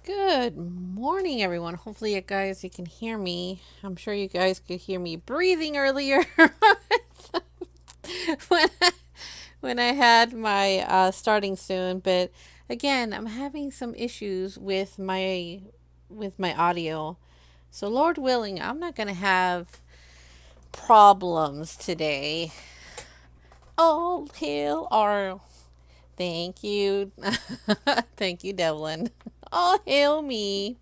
Good morning, everyone. Hopefully, you can hear me. I'm sure you guys could hear me breathing earlier when I, when I had my starting soon. But again, I'm having some issues with my audio. So, Lord willing, I'm not gonna have problems today. All hail our thank you, thank you, Devlin. All hail me.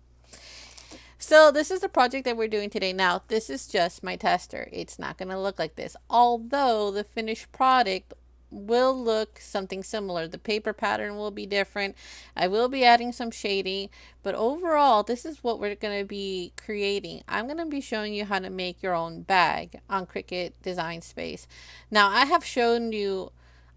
So this is the project that we're doing today. Now, this is just my tester. It's not going to look like this. Although the finished product will look something similar. The paper pattern will be different. I will be adding some shading, but overall, this is what we're going to be creating. I'm going to be showing you how to make your own bag on Cricut Design Space. Now, I have shown you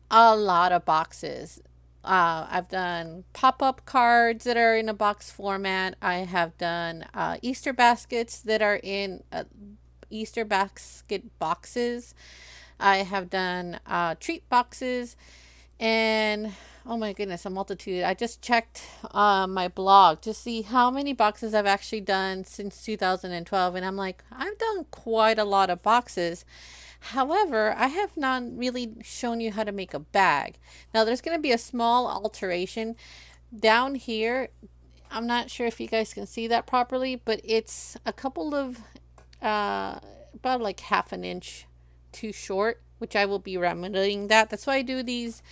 a lot of boxes. I've done pop-up cards that are in a box format. I have done Easter baskets that are in Easter basket boxes. I have done treat boxes, and oh my goodness, a multitude. I just checked my blog to see how many boxes I've actually done since 2012, and I'm like, I've done quite a lot of boxes. However, I have not really shown you how to make a bag. Now, there's going to be a small alteration down here. I'm not sure if you guys can see that properly, but it's a couple of about like half an inch too short, which I will be remedying that. That's why I do these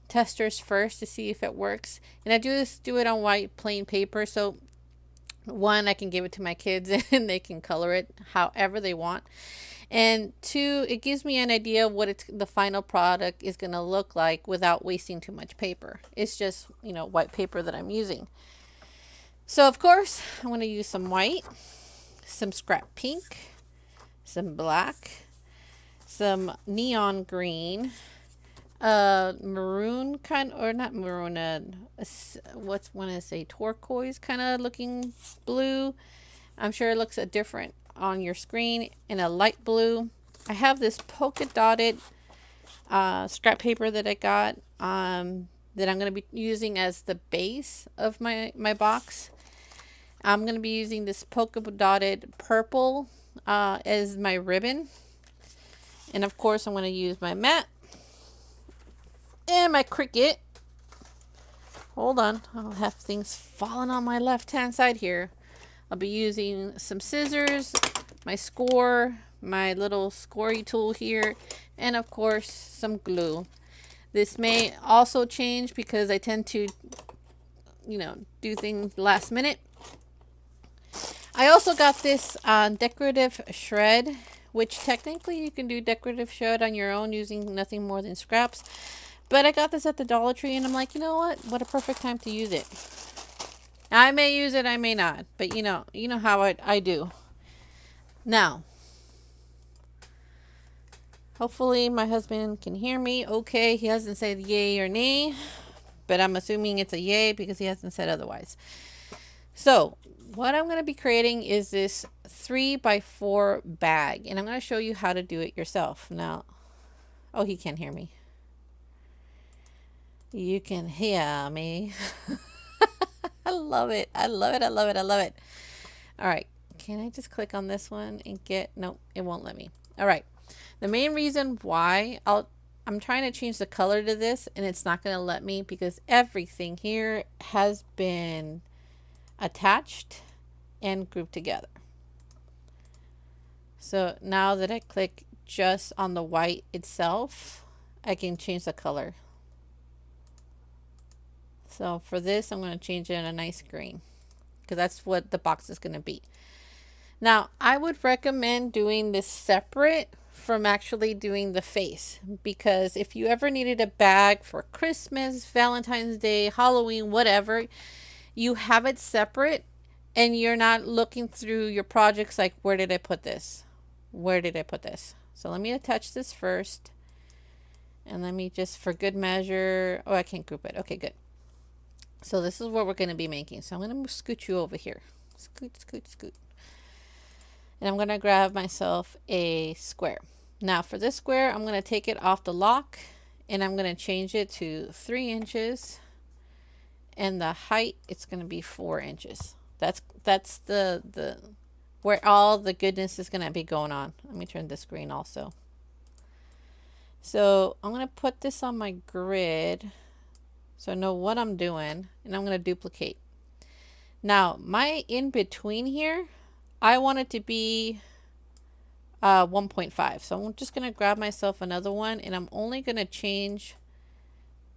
testers first to see if it works. And I do it on white plain paper, so one, I can give it to my kids and they can color it however they want. And two, it gives me an idea of what the final product is going to look like without wasting too much paper. It's just, white paper that I'm using. So, of course, I'm going to use some white, some scrap pink, some black, some neon green, maroon kind, or not maroon, what's when I say turquoise kind of looking blue. I'm sure it looks different on your screen, in a light blue. I have this polka dotted scrap paper that I got that I'm going to be using as the base of my box. I'm going to be using this polka dotted purple as my ribbon. And of course, I'm going to use my mat and my Cricut. Hold on, I'll have things falling on my left hand side here. I'll be using some scissors, my score, my little scory tool here, and of course some glue. This may also change because I tend to, do things last minute. I also got this decorative shred, which technically you can do decorative shred on your own using nothing more than scraps. But I got this at the Dollar Tree, and I'm like, you know what a perfect time to use it. I may use it, I may not, but you know how I do. Now, hopefully my husband can hear me okay. He hasn't said yay or nay, but I'm assuming it's a yay because he hasn't said otherwise. So what I'm going to be creating is this 3x4 bag, and I'm going to show you how to do it yourself. Now, oh, he can't hear me. You can hear me. I love it. I love it. I love it. I love it. All right. Can I just click on this one and no, it won't let me. All right. The main reason why I'm trying to change the color to this and it's not going to let me because everything here has been attached and grouped together. So now that I click just on the white itself, I can change the color. So for this, I'm going to change it in a nice green because that's what the box is going to be. Now, I would recommend doing this separate from actually doing the face, because if you ever needed a bag for Christmas, Valentine's Day, Halloween, whatever, you have it separate and you're not looking through your projects like, where did I put this? Where did I put this? So let me attach this first. And let me just, for good measure, oh, I can't group it. Okay, good. So this is what we're going to be making. So I'm going to scoot you over here. Scoot, scoot, scoot. And I'm going to grab myself a square. Now for this square, I'm going to take it off the lock and I'm going to change it to 3 inches. and the height, it's going to be 4 inches. That's the where all the goodness is going to be going on. Let me turn this green also. So I'm going to put this on my grid so I know what I'm doing, and I'm going to duplicate. Now my in between here, I want it to be 1.5. So I'm just going to grab myself another one, and I'm only going to change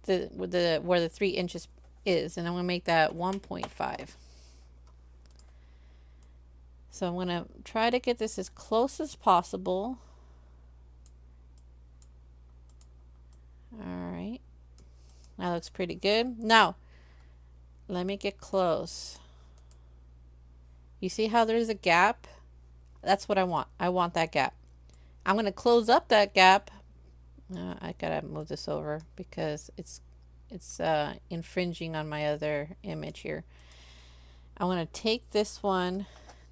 where the 3 inches is, and I'm going to make that 1.5. So I'm going to try to get this as close as possible. All right, that looks pretty good. Now let me get close. You see how there's a gap? That's what I want. I want that gap. I'm going to close up that gap. I gotta move this over because it's infringing on my other image here. I want to take this one,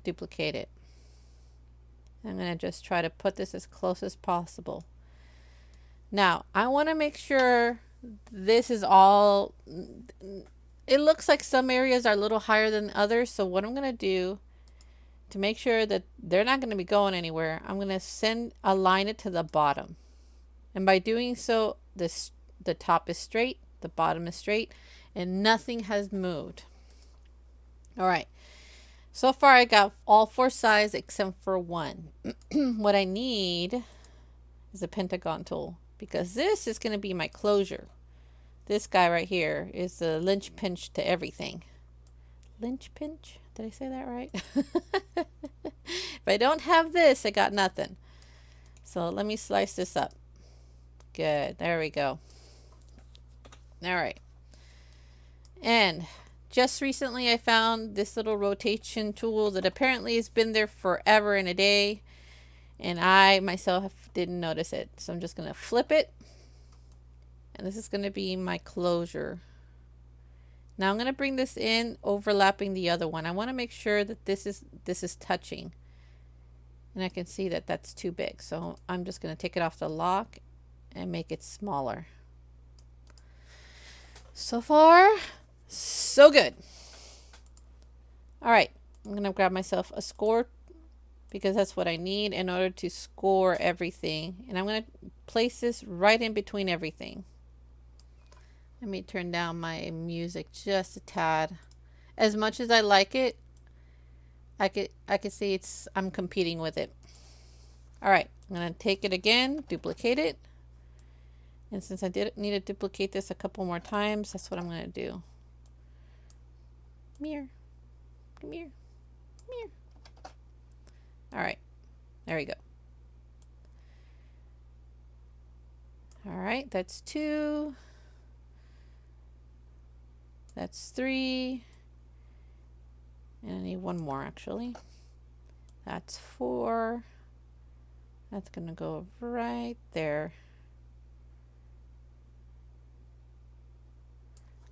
duplicate it. I'm going to just try to put this as close as possible. Now I want to make sure this is all, it looks like some areas are a little higher than others. So what I'm going to do to make sure that they're not going to be going anywhere, I'm going to align it to the bottom. And by doing so, the top is straight, the bottom is straight, and nothing has moved. All right. So far I got all 4 sides except for one. What I need is a pentagon tool, because this is going to be my closure. This guy right here is the lynch pinch to everything. Lynch pinch? Did I say that right? If I don't have this, I got nothing. So let me slice this up. Good. There we go. All right. And just recently I found this little rotation tool that apparently has been there forever and a day, and I myself didn't notice it. So I'm just going to flip it, and this is going to be my closure. Now I'm going to bring this in, overlapping the other one. I want to make sure that this is touching, and I can see that that's too big. So I'm just going to take it off the lock and make it smaller. So far, so good. All right, I'm going to grab myself a score, because that's what I need in order to score everything. And I'm going to place this right in between everything. Let me turn down my music just a tad. As much as I like it, I could see I'm competing with it. All right, I'm going to take it again, duplicate it. And since I need to duplicate this a couple more times, that's what I'm going to do. Come here. Come here. Come here. All right. There we go. All right. That's 2. That's 3. And I need one more, actually. That's 4. That's going to go right there.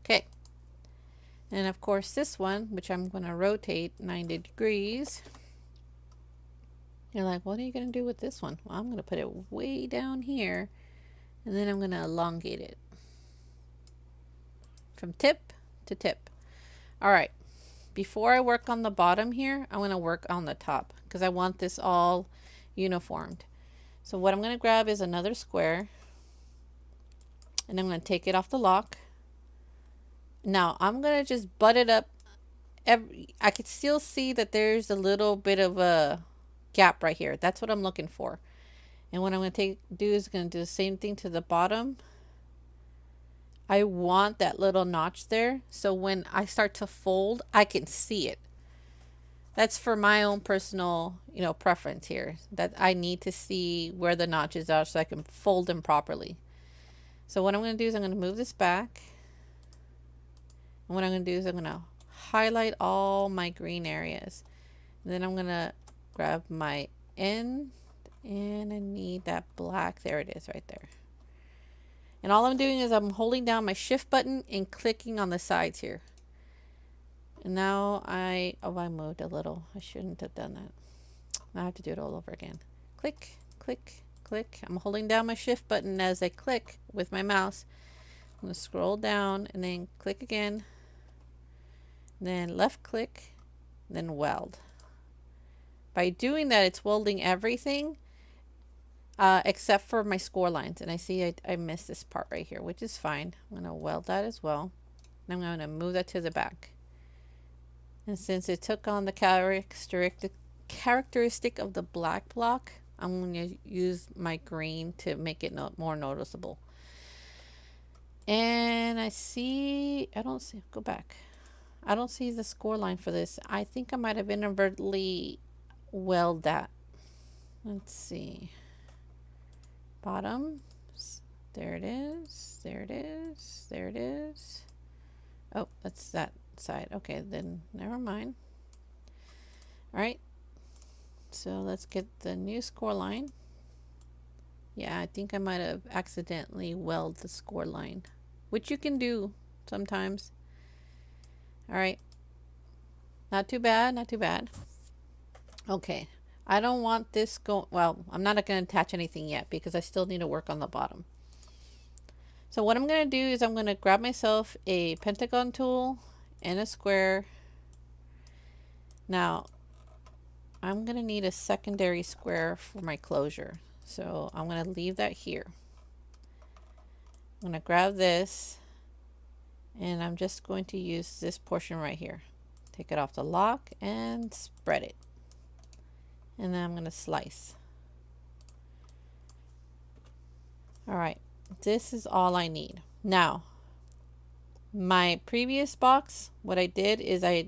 Okay. And of course this one, which I'm going to rotate 90 degrees. You're like, what are you going to do with this one? Well, I'm going to put it way down here, and then I'm going to elongate it from tip to tip. All right. Before I work on the bottom here, I'm going to work on the top, because I want this all uniformed. So what I'm going to grab is another square, and I'm going to take it off the lock. Now I'm going to just butt it up. I could still see that there's a little bit of a gap right here. That's what I'm looking for. And what I'm going to do is going to do the same thing to the bottom. I want that little notch there, so when I start to fold, I can see it. That's for my own personal, preference here, that I need to see where the notches are so I can fold them properly. So what I'm going to do is I'm going to move this back. And what I'm going to do is I'm going to highlight all my green areas. And then I'm going to grab my end, and I need that black. There it is right there. And all I'm doing is I'm holding down my shift button and clicking on the sides here. And now I moved a little. I shouldn't have done that. I have to do it all over again. Click, click, click. I'm holding down my shift button as I click with my mouse. I'm going to scroll down and then click again. then left click, then weld. By doing that, it's welding everything except for my score lines. And I see I missed this part right here, which is fine. I'm going to weld that as well. And I'm going to move that to the back. And since it took on the characteristic of the black block, I'm going to use my green to make it more noticeable. And I don't see, go back. I don't see the score line for this. I think I might have inadvertently weld that. Let's see. Bottom. There it is. There it is. There it is. Oh, that's that side. Okay, then never mind. All right. So let's get the new score line. Yeah, I think I might have accidentally welded the score line, which you can do sometimes. All right. Not too bad, not too bad. Okay. I don't want this well, I'm not going to attach anything yet because I still need to work on the bottom. So what I'm going to do is I'm going to grab myself a pentagon tool and a square. Now, I'm going to need a secondary square for my closure. So I'm going to leave that here. I'm going to grab this and I'm just going to use this portion right here. Take it off the lock and spread it. And then I'm going to slice. All right, this is all I need. Now, my previous box, what I did is I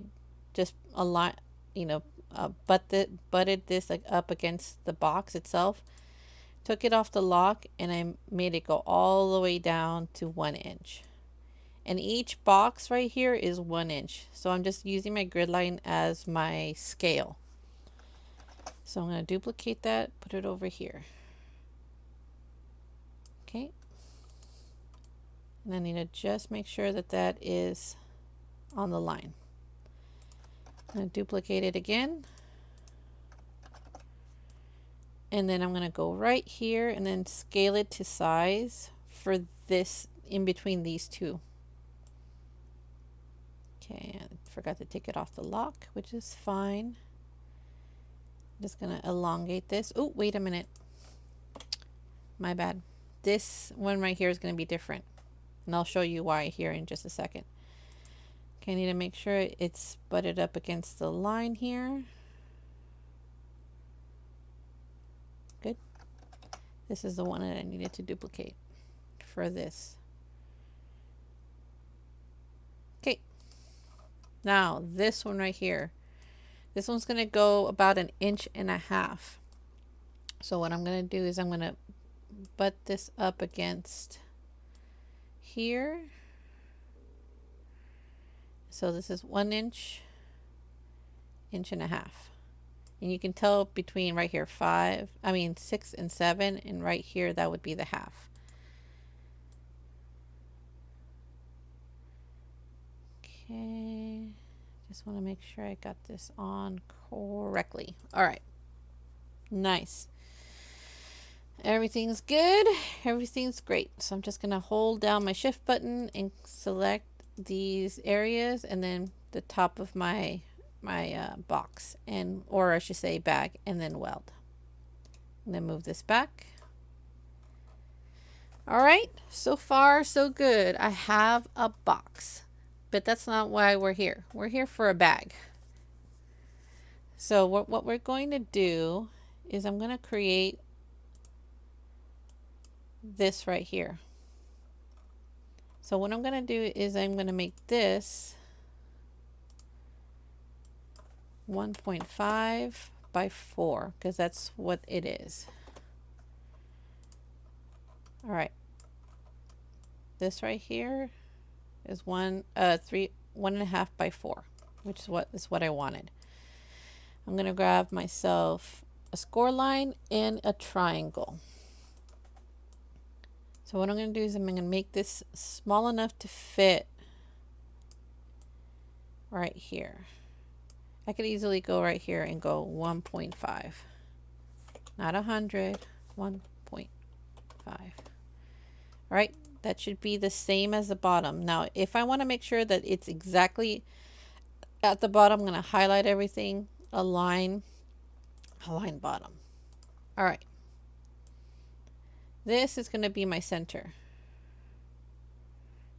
just butted this like up against the box itself, took it off the lock, and I made it go all the way down to 1 inch. And each box right here is 1 inch. So I'm just using my grid line as my scale. So I'm going to duplicate that, put it over here. Okay. And I need to just make sure that that is on the line. I'm going to duplicate it again. And then I'm going to go right here and then scale it to size for this in between these two. Okay, I forgot to take it off the lock, which is fine. I'm just going to elongate this. Oh, wait a minute. My bad. This one right here is going to be different. And I'll show you why here in just a second. Okay, I need to make sure it's butted up against the line here. Good. This is the one that I needed to duplicate for this. Okay. Now, this one right here. This one's going to go about 1.5 inches. So what I'm going to do is I'm going to butt this up against here. So this is 1 inch, 1.5 inches. And you can tell between right here 6 and 7, and right here that would be the half. Okay, just want to make sure I got this on correctly. All right, nice. Everything's good. Everything's great. So I'm just going to hold down my shift button and select these areas and then the top of my box, or I should say bag, and then weld. And then move this back. All right, so far so good. I have a box, but that's not why we're here. We're here for a bag. So what we're going to do is I'm going to create this right here. So what I'm going to do is I'm going to make this 1.5 by 4 because that's what it is. All right. This right here is 1.5 by 4, which is what I wanted. I'm going to grab myself a score line and a triangle. So what I'm going to do is I'm going to make this small enough to fit right here. I could easily go right here and go 1.5. Not 100, 1.5. All right, that should be the same as the bottom. Now, if I want to make sure that it's exactly At the bottom, I'm going to highlight everything, align bottom. All right. This is going to be my center.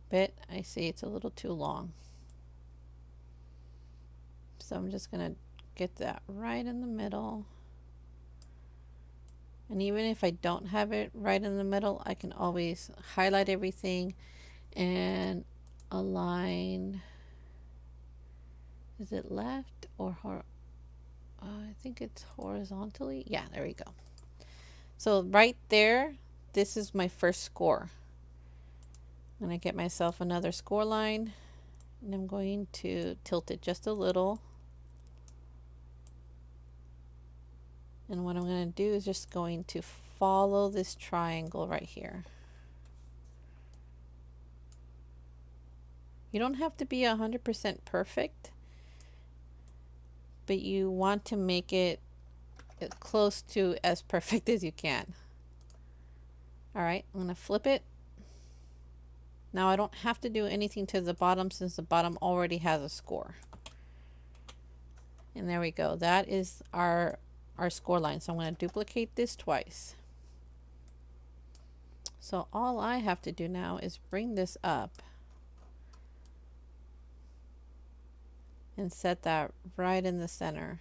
But I see it's a little too long. So I'm just going to get that right in the middle. And even if I don't have it right in the middle, I can always highlight everything and align. Is it left or I think it's horizontally. Yeah, there we go. So right there, this is my first score. I'm going to get myself another score line, and I'm going to tilt it just a little. And what I'm going to do is just going to follow this triangle right here. You don't have to be 100% perfect, but you want to make it close to as perfect as you can. All right, I'm going to flip it. Now I don't have to do anything to the bottom since the bottom already has a score. And there we go. That is our score line. So I'm going to duplicate this twice. So all I have to do now is bring this up and set that right in the center.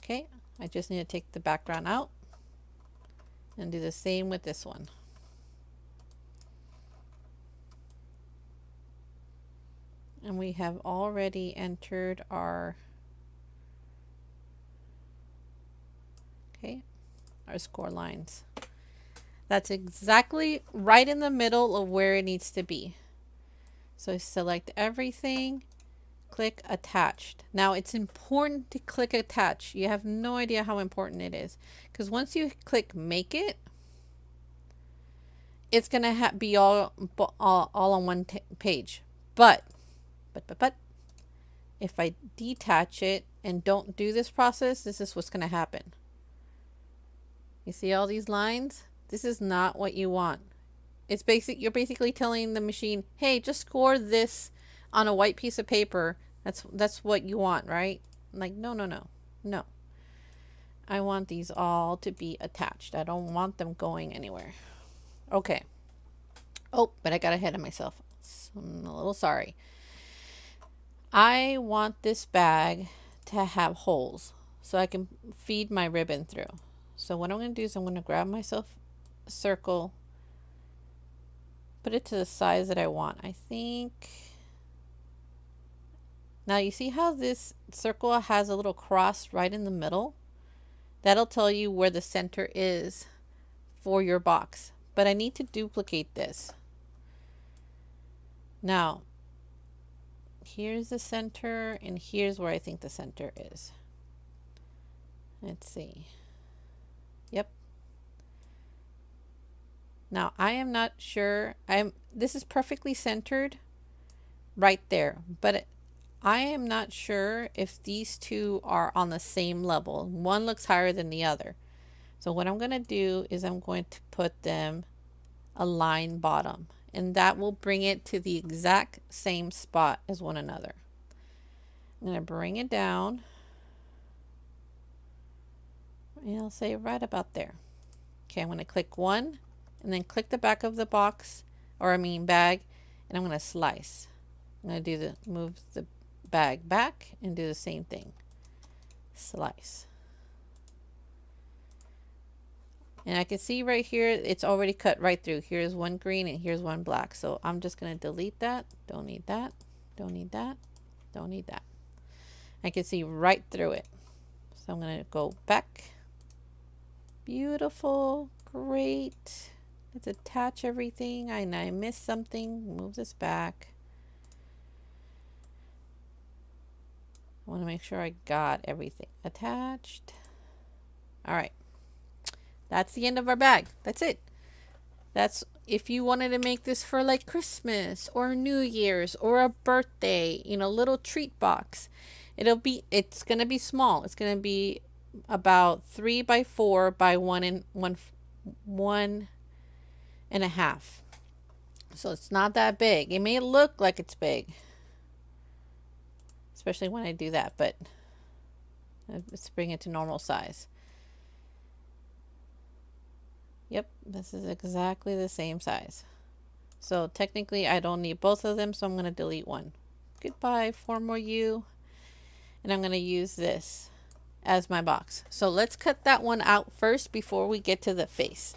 Okay, I just need to take the background out and do the same with this one. And we have already entered our score lines. That's exactly right in the middle of where it needs to be. So select everything, click attached. Now it's important to click attach. You have no idea how important it is, because once you click make it, it's gonna be all on one page. But if I detach it and don't do this process, this is what's gonna happen. You see all these lines? This is not what you want. It's you're basically telling the machine, hey, just score this on a white piece of paper. That's what you want, right? Like, no. I want these all to be attached. I don't want them going anywhere. Okay. Oh, but I got ahead of myself. So I'm a little sorry. I want this bag to have holes so I can feed my ribbon through. So what I'm going to do is I'm going to grab myself a circle, put it to the size that I want. I think, now you see how this circle has a little cross right in the middle? That'll tell you where the center is for your box. But I need to duplicate this. Now, here's the center, and here's where I think the center is. Let's see. Yep. Now, I am not sure. This is perfectly centered right there, but I am not sure if these two are on the same level. One looks higher than the other. So what I'm going to do is I'm going to put them align bottom, and that will bring it to the exact same spot as one another. I'm going to bring it down, and I'll say right about there. Okay, I'm going to click one and then click the back of the box, or I mean bag, and I'm going to slice. I'm going to move the bag back and do the same thing. Slice. And I can see right here, it's already cut right through. Here's one green and here's one black. So I'm just going to delete that. Don't need that. Don't need that. Don't need that. I can see right through it. So I'm going to go back. Beautiful. Great. Let's attach everything. I missed something. Move this back. I want to make sure I got everything attached. All right. That's the end of our bag. That's it. That's if you wanted to make this for like Christmas or New Year's or a birthday, little treat box. It's going to be small. It's going to be about 3 by 4 by 1.5. So it's not that big. It may look like it's big, especially when I do that, but let's bring it to normal size. Yep, this is exactly the same size. So technically I don't need both of them, so I'm going to delete one. Goodbye, form more you. And I'm going to use this as my box. So let's cut that one out first before we get to the face.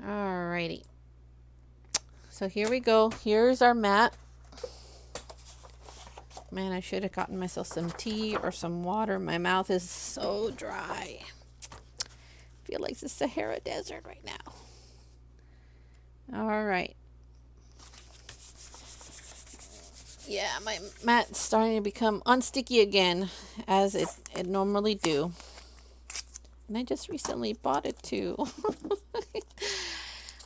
Alrighty. So here we go. Here's our mat. Man, I should have gotten myself some tea or some water. My mouth is so dry. I feel like the Sahara Desert right now. All right. Yeah, my mat's starting to become unsticky again, as it normally do. And I just recently bought it too.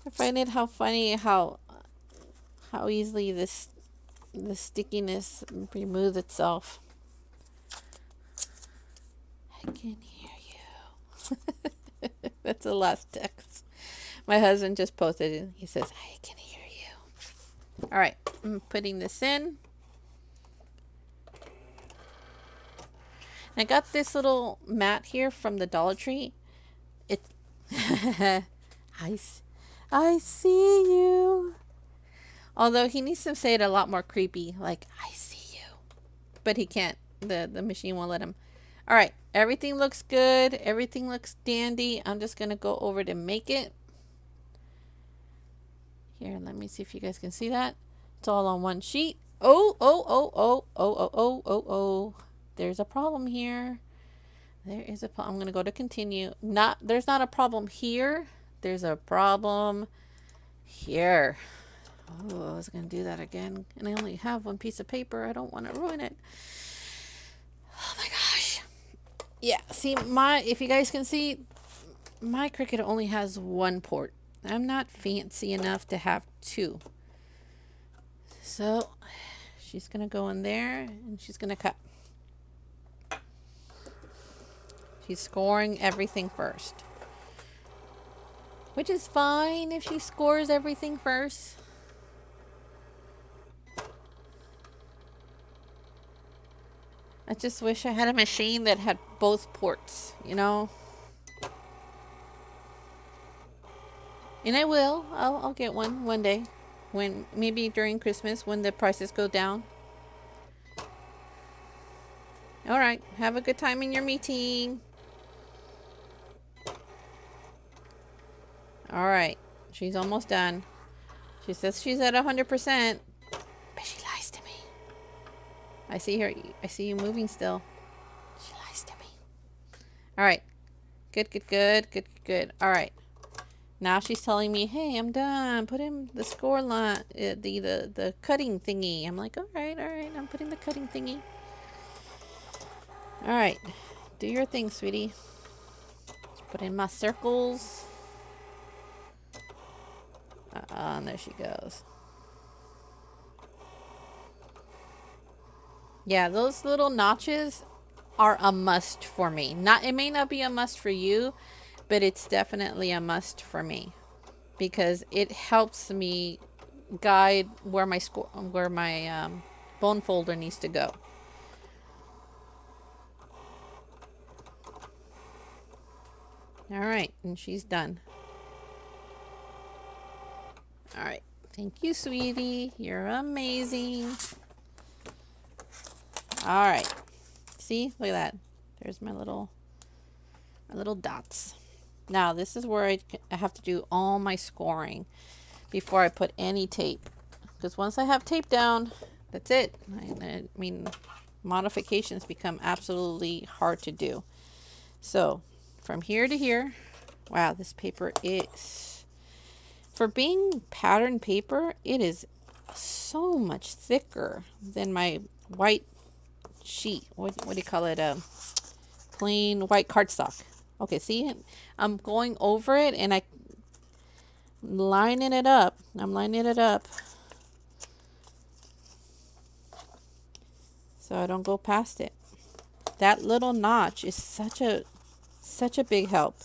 I find it funny how easily the stickiness removes itself. I can hear you. That's the last text my husband just posted it. He says, I can hear you. All right, I'm putting this in. I got this little mat here from the Dollar Tree. It I see you. Although he needs to say it a lot more creepy, like I see you. But he can't. The machine won't let him. All right, everything looks good. Everything looks dandy. I'm just going to go over to make it. Here, let me see if you guys can see that. It's all on one sheet. Oh. There's a problem here. There is a problem. I'm going to go to continue. There's not a problem here. There's a problem here. Oh, I was going to do that again. And I only have one piece of paper. I don't want to ruin it. Oh my gosh. Yeah, see, if you guys can see, my Cricut only has one port. I'm not fancy enough to have two. So, she's going to go in there and she's going to cut. She's scoring everything first. Which is fine if she scores everything first. I just wish I had a machine that had both ports, you know? And I will. I'll get one day. Maybe during Christmas when the prices go down. Alright, have a good time in your meeting. Alright, she's almost done. She says she's at 100%, but she lies to me. I see her. I see you moving still. She lies to me. Alright, good. Alright, now she's telling me, hey, I'm done. Put in the score line, the cutting thingy. I'm like, alright, I'm putting the cutting thingy. Alright, do your thing, sweetie. Put in my circles. And there she goes. Yeah, those little notches are a must for me. It may not be a must for you, but it's definitely a must for me because it helps me guide where my bone folder needs to go. All right, and she's done. All right. Thank you, sweetie. You're amazing. All right. See? Look at that. There's my little dots. Now, this is where I have to do all my scoring before I put any tape. Because once I have tape down, that's it. I mean, modifications become absolutely hard to do. So, from here to here. Wow, this paper is... For being pattern paper, it is so much thicker than my white sheet. What do you call it? Plain white cardstock. Okay, see? I'm going over it and I'm lining it up. So I don't go past it. That little notch is such a big help.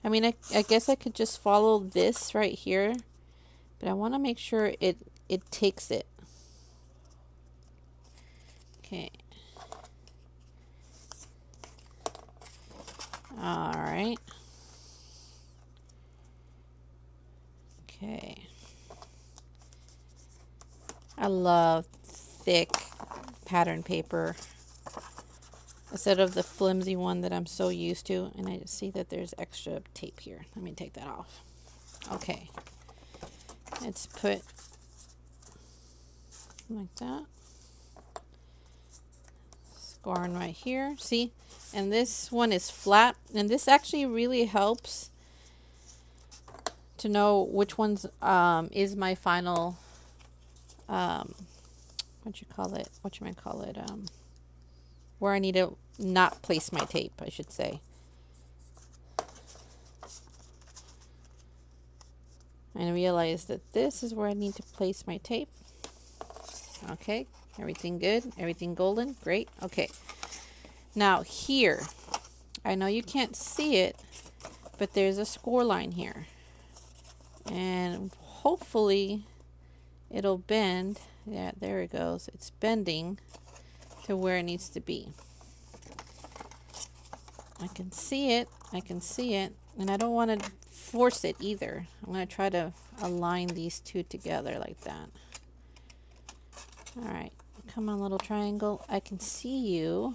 I mean, I guess I could just follow this right here, but I want to make sure it it takes it. Okay. All right. Okay. I love thick pattern paper instead of the flimsy one that I'm so used to. And I just see that there's extra tape here. Let me take that off. Okay. Let's put like that. Scoring right here. See? And this one is flat. And this actually really helps to know which ones is my final where I need to not place my tape, I should say. And I realize that this is where I need to place my tape. Okay, everything good, everything golden, great. Okay, now here, I know you can't see it, but there's a score line here. And hopefully it'll bend. Yeah, there it goes. It's bending to where it needs to be. I can see it. I can see it. And I don't want to force it either. I'm going to try to align these two together like that. All right. Come on, little triangle. I can see you.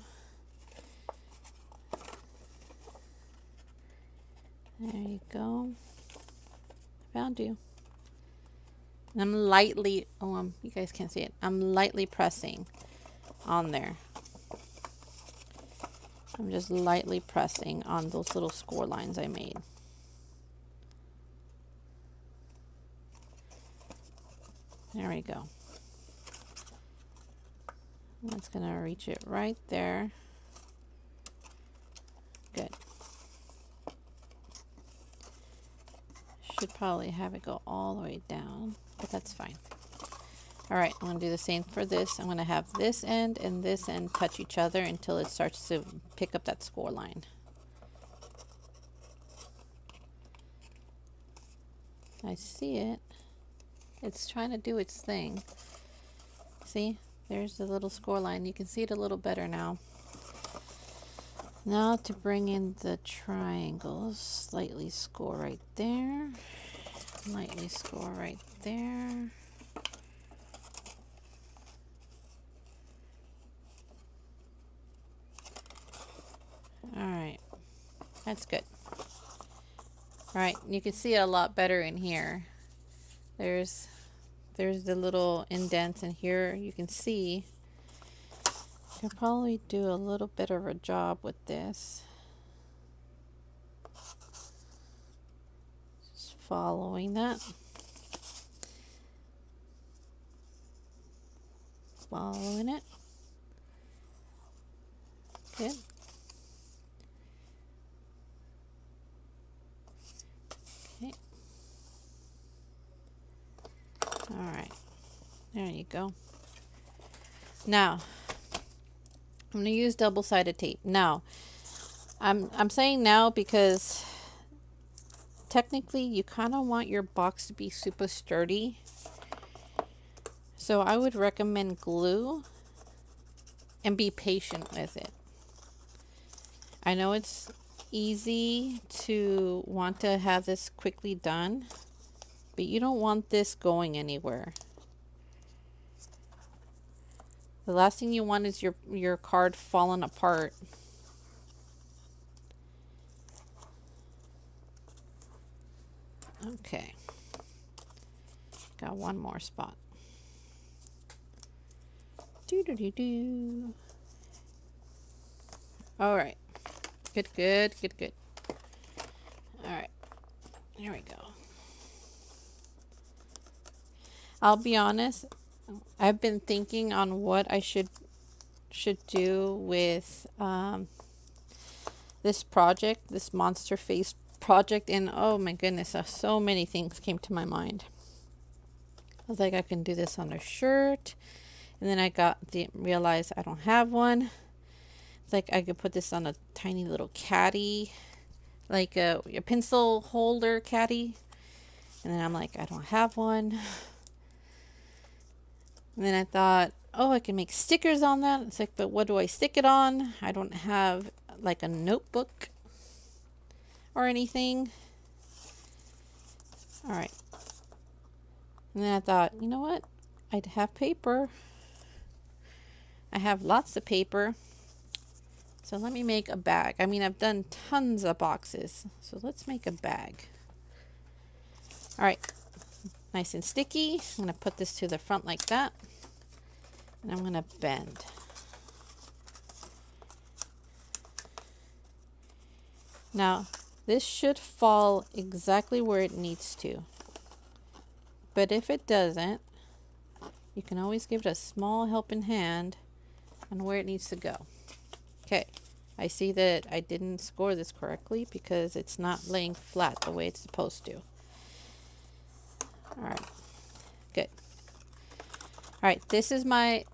There you go. Found you. And I'm lightly, you guys can't see it. I'm lightly pressing on there. I'm just lightly pressing on those little score lines I made. There we go. That's going to reach it right there. Good. Should probably have it go all the way down, but that's fine. All right, I'm going to do the same for this. I'm going to have this end and this end touch each other until it starts to pick up that score line. I see it. It's trying to do its thing. See? There's the little score line. You can see it a little better now. Now to bring in the triangles. Slightly score right there. Lightly score right there. Alright. That's good. Alright, you can see a lot better in here. There's the little indents, and here you can see I could probably do a little bit of a job with this. Just following that. Following it. Good. Okay. All right. There you go. Now, I'm going to use double-sided tape. Now, I'm saying now because technically you kind of want your box to be super sturdy. So I would recommend glue and be patient with it. I know it's easy to want to have this quickly done, but you don't want this going anywhere. The last thing you want is your card falling apart. Okay. Got one more spot. Do. All right. Good. All right. Here we go. I'll be honest. I've been thinking on what I should do with this project, this monster face project, and oh my goodness, so many things came to my mind. I was like, I can do this on a shirt, and then I realized I don't have one. It's like I could put this on a tiny little caddy, like a pencil holder caddy, and then I'm like, I don't have one. And then I thought, oh, I can make stickers on that. It's like, but what do I stick it on? I don't have like a notebook or anything. All right. And then I thought, you know what? I'd have paper. I have lots of paper. So let me make a bag. I mean, I've done tons of boxes. So let's make a bag. All right. Nice and sticky. I'm going to put this to the front like that. And I'm going to bend. Now, this should fall exactly where it needs to. But if it doesn't, you can always give it a small helping hand on where it needs to go. Okay, I see that I didn't score this correctly because it's not laying flat the way it's supposed to. All right, good. All right, this is my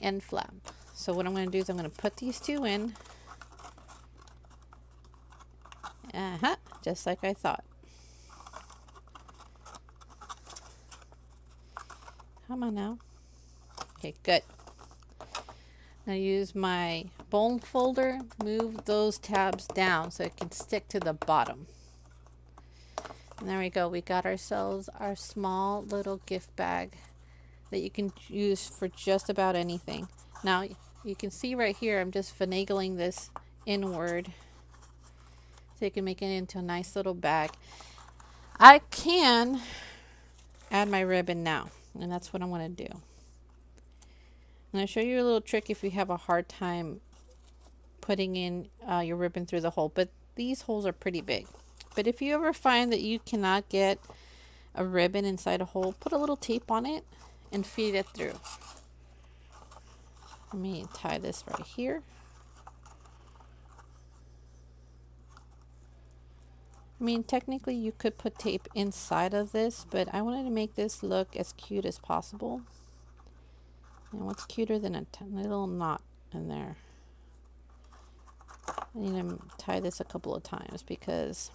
end flap. So what I'm going to do is I'm going to put these two in. Just like I thought. Come on now. Okay, good. I'm going to use my bone folder, move those tabs down so it can stick to the bottom. And there we go. We got ourselves our small little gift bag that you can use for just about anything. Now, you can see right here, I'm just finagling this inward so you can make it into a nice little bag. I can add my ribbon now, and that's what I'm going to do. I'm going to show you a little trick if you have a hard time putting in your ribbon through the hole, but these holes are pretty big. But if you ever find that you cannot get a ribbon inside a hole, put a little tape on it and feed it through. Let me tie this right here. I mean, technically you could put tape inside of this, but I wanted to make this look as cute as possible. And what's cuter than a little knot in there? I need to tie this a couple of times because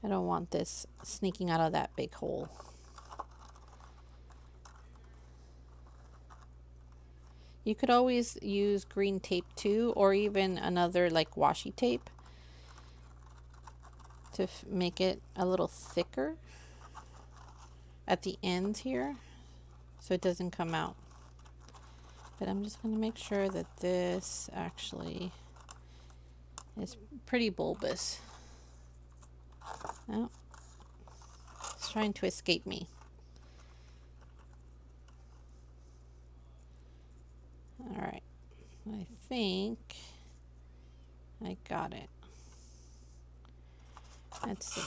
I don't want this sneaking out of that big hole. You could always use green tape too, or even another like washi tape to make it a little thicker at the ends here so it doesn't come out. But I'm just going to make sure that this actually is pretty bulbous. Oh, it's trying to escape me. All right, I think I got it. Let's see.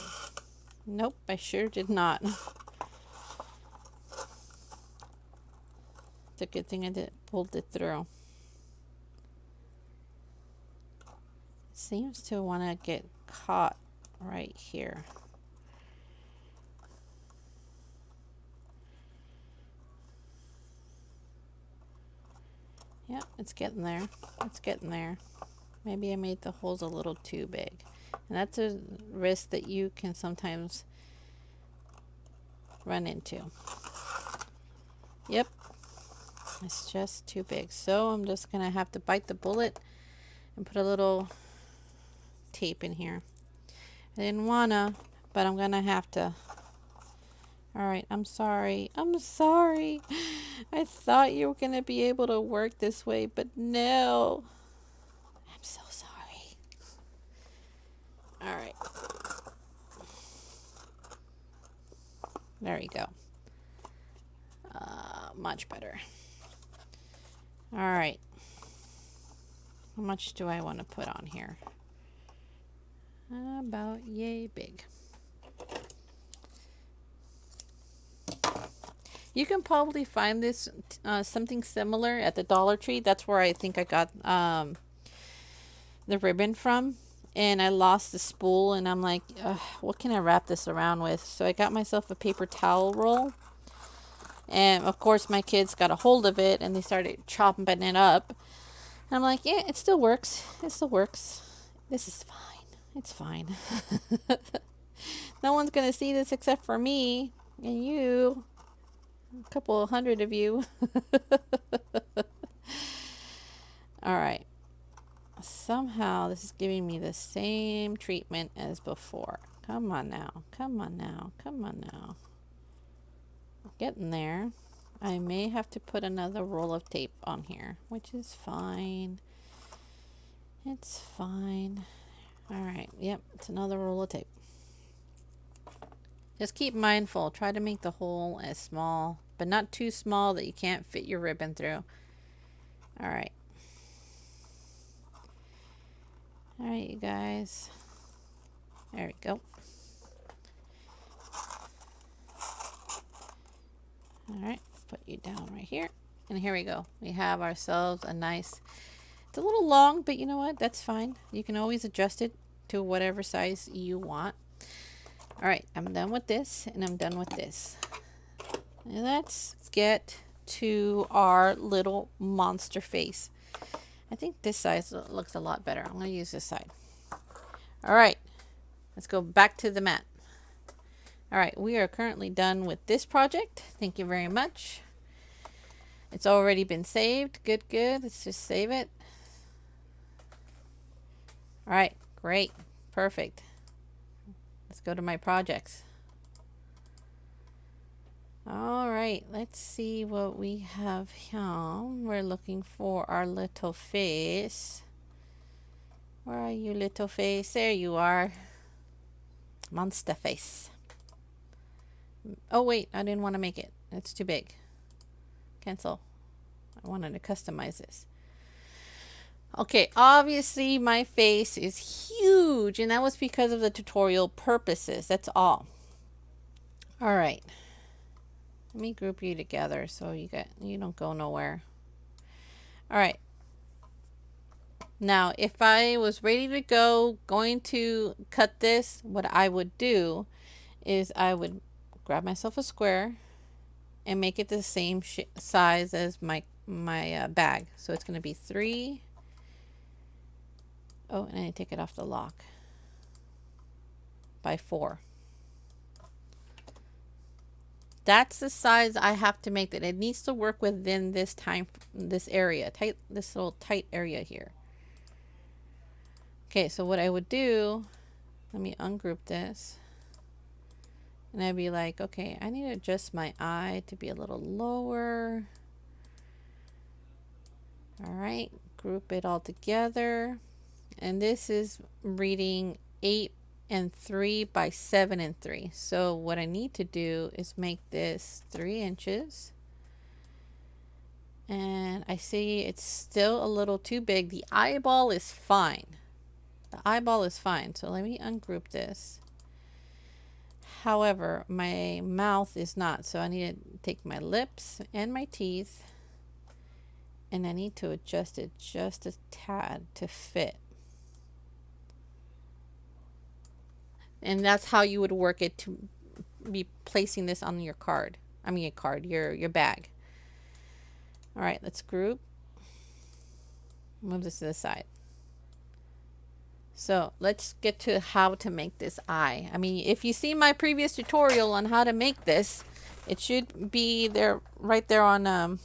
Nope, I sure did not. It's a good thing I pulled it through. It seems to want to get caught right here. Yep, it's getting there. It's getting there. Maybe I made the holes a little too big. And that's a risk that you can sometimes run into. Yep, it's just too big. So I'm just going to have to bite the bullet and put a little tape in here. I didn't wanna, but I'm going to have to. Alright, I'm sorry. I'm sorry. I thought you were going to be able to work this way, but no. I'm so sorry. Alright. There you go. Much better. Alright. How much do I want to put on here? About yay big. You can probably find this something similar at the Dollar Tree. That's where I think I got the ribbon from. And I lost the spool, and I'm like, what can I wrap this around with? So I got myself a paper towel roll. And of course my kids got a hold of it and they started chopping it up. And I'm like, yeah, it still works. It still works. This is fine. It's fine. No one's going to see this except for me and you. A couple hundred of you. All right. Somehow this is giving me the same treatment as before. Come on now. Come on now. Come on now. Getting there. I may have to put another roll of tape on here, which is fine. It's fine. All right. Yep. It's another roll of tape. Just keep mindful. Try to make the hole as small, but not too small that you can't fit your ribbon through. All right. All right, you guys. There we go. All right. Put you down right here. And here we go. We have ourselves a nice, it's a little long, but you know what? That's fine. You can always adjust it to whatever size you want. All right, I'm done with this, and I'm done with this. And let's get to our little monster face. I think this side looks a lot better. I'm going to use this side. All right, let's go back to the mat. All right, we are currently done with this project. Thank you very much. It's already been saved. Good, good. Let's just save it. All right, great, perfect. Let's go to my projects. All right, let's see what we have here. We're looking for our little face. Where are you, little face? There you are. Monster face. Oh, wait, I didn't want to make it. It's too big. Cancel. I wanted to customize this. Okay, obviously my face is huge, and that was because of the tutorial purposes. That's all. All right. Let me group you together so you don't go nowhere. All right. Now, if I was ready to go, going to cut this, what I would do is I would grab myself a square and make it the same size as my bag. So it's going to be 3. Oh, and I take it off the lock. By 4. That's the size I have to make that. It needs to work within this area, this little tight area here. Okay, so what I would do, let me ungroup this. And I'd be like, okay, I need to adjust my eye to be a little lower. All right, group it all together. And this is reading 8 and 3 by 7 and 3. So what I need to do is make this 3 inches. And I see it's still a little too big. The eyeball is fine. The eyeball is fine. So let me ungroup this. However, my mouth is not. So I need to take my lips and my teeth, and I need to adjust it just a tad to fit. And that's how you would work it to be placing this on your card. I mean, your bag. All right, let's group. Move this to the side. So let's get to how to make this eye. I mean, if you see my previous tutorial on how to make this, it should be there, right there on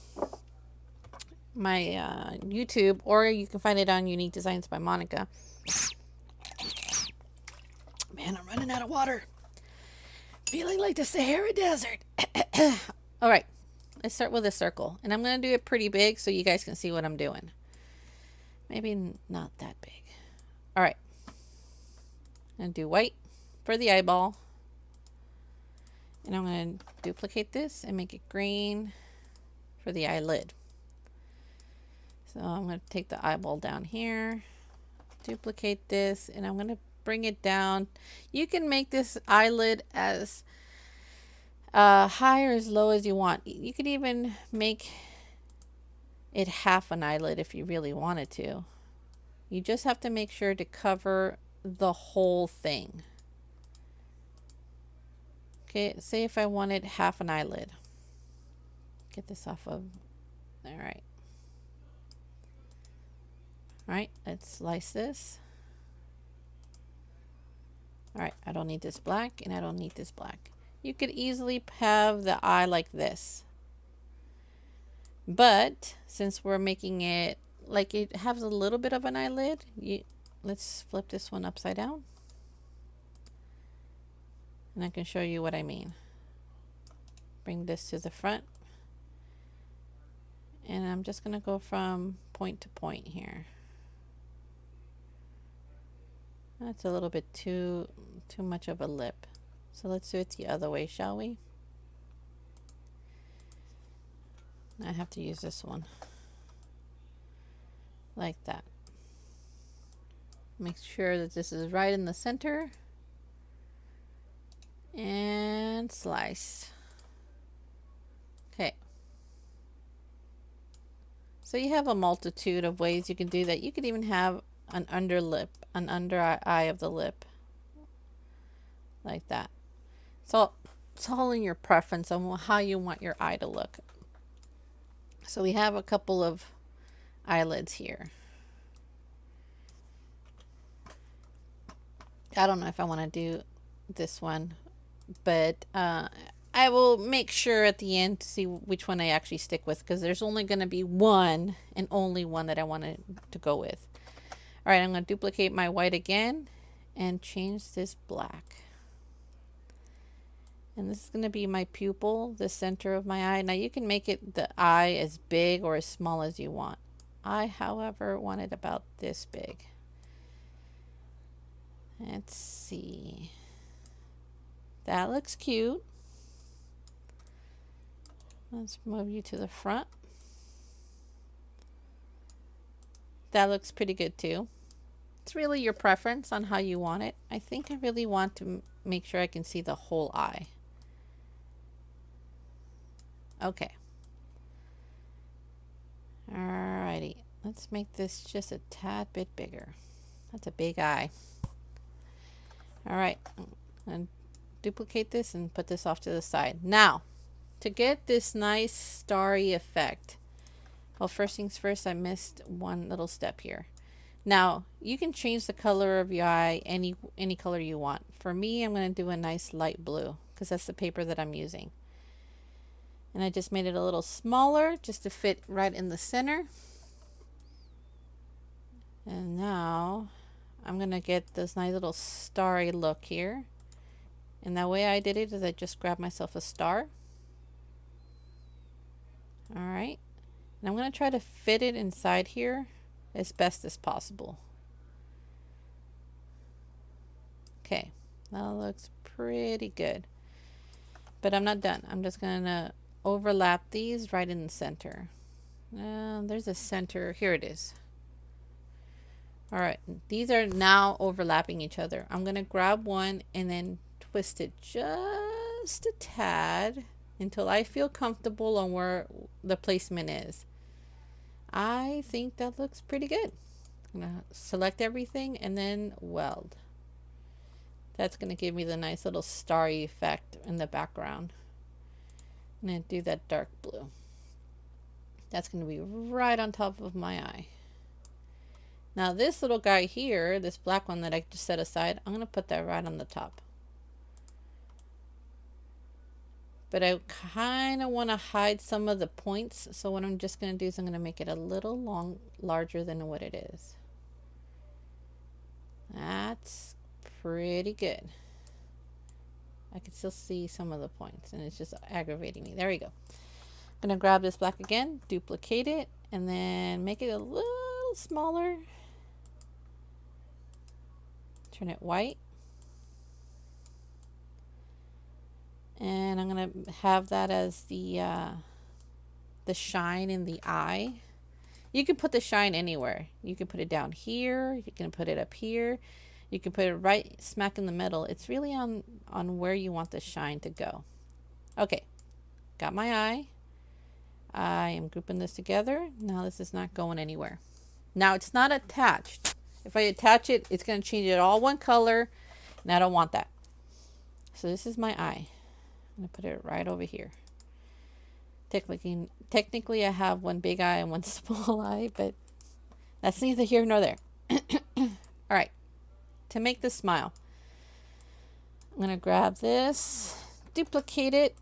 my YouTube, or you can find it on Unique Designs by Monica. Man, I'm running out of water. Feeling like the Sahara Desert. All right, let's start with a circle. And I'm going to do it pretty big so you guys can see what I'm doing. Maybe not that big. All right. I'm going to do white for the eyeball. And I'm going to duplicate this and make it green for the eyelid. So I'm going to take the eyeball down here, duplicate this, and I'm going to bring it down. You can make this eyelid as high or as low as you want. You could even make it half an eyelid if you really wanted to. You just have to make sure to cover the whole thing. Okay, say if I wanted half an eyelid. Get this off of, all right. All right, let's slice this. All right, I don't need this black and I don't need this black. You could easily have the eye like this. But since we're making it like it has a little bit of an eyelid, let's flip this one upside down. And I can show you what I mean. Bring this to the front. And I'm just going to go from point to point here. That's a little bit too much of a lip. So let's do it the other way, shall we? I have to use this one. Like that. Make sure that this is right in the center. And slice. Okay. So you have a multitude of ways you can do that. You could even have an under lip, an under eye of the lip. Like that. So it's all in your preference on how you want your eye to look. So we have a couple of eyelids here. I don't know if I want to do this one, but I will make sure at the end to see which one I actually stick with, because there's only going to be one and only one that I wanted to go with. All right, I'm going to duplicate my white again and change this black. And this is going to be my pupil, the center of my eye. Now you can make it the eye as big or as small as you want. I, however, want it about this big. Let's see. That looks cute. Let's move you to the front. That looks pretty good too. It's really your preference on how you want it. I think I really want to make sure I can see the whole eye. Okay. Alrighty. Let's make this just a tad bit bigger. That's a big eye. Alright. And duplicate this and put this off to the side. Now, to get this nice starry effect, well, first things first, I missed one little step here. Now, you can change the color of your eye any color you want. For me, I'm going to do a nice light blue because that's the paper that I'm using. And I just made it a little smaller just to fit right in the center. And now I'm going to get this nice little starry look here. And the way I did it is I just grabbed myself a star. Alright. And I'm going to try to fit it inside here as best as possible. Okay. That looks pretty good. But I'm not done. I'm just going to overlap these right in the center. There's a center. Here it is. Alright. These are now overlapping each other. I'm going to grab one and then twist it just a tad until I feel comfortable on where the placement is. I think that looks pretty good. I'm going to select everything and then weld. That's going to give me the nice little starry effect in the background. I'm going to do that dark blue. That's going to be right on top of my eye. Now this little guy here, this black one that I just set aside, I'm going to put that right on the top. But I kind of want to hide some of the points. So what I'm just going to do is I'm going to make it a little larger than what it is. That's pretty good. I can still see some of the points and it's just aggravating me. There we go. I'm going to grab this black again, duplicate it, and then make it a little smaller. Turn it white. And I'm going to have that as the shine in the eye. You can put the shine anywhere. You can put it down here. You can put it up here. You can put it right smack in the middle. It's really on where you want the shine to go. Okay, got my eye. I am grouping this together. Now this is not going anywhere. Now it's not attached. If I attach it, it's going to change it all one color, and I don't want that. So this is my eye. I'm going to put it right over here. Technically I have one big eye and one small eye, but that's neither here nor there. All right. To make the smile, I'm going to grab this, duplicate it,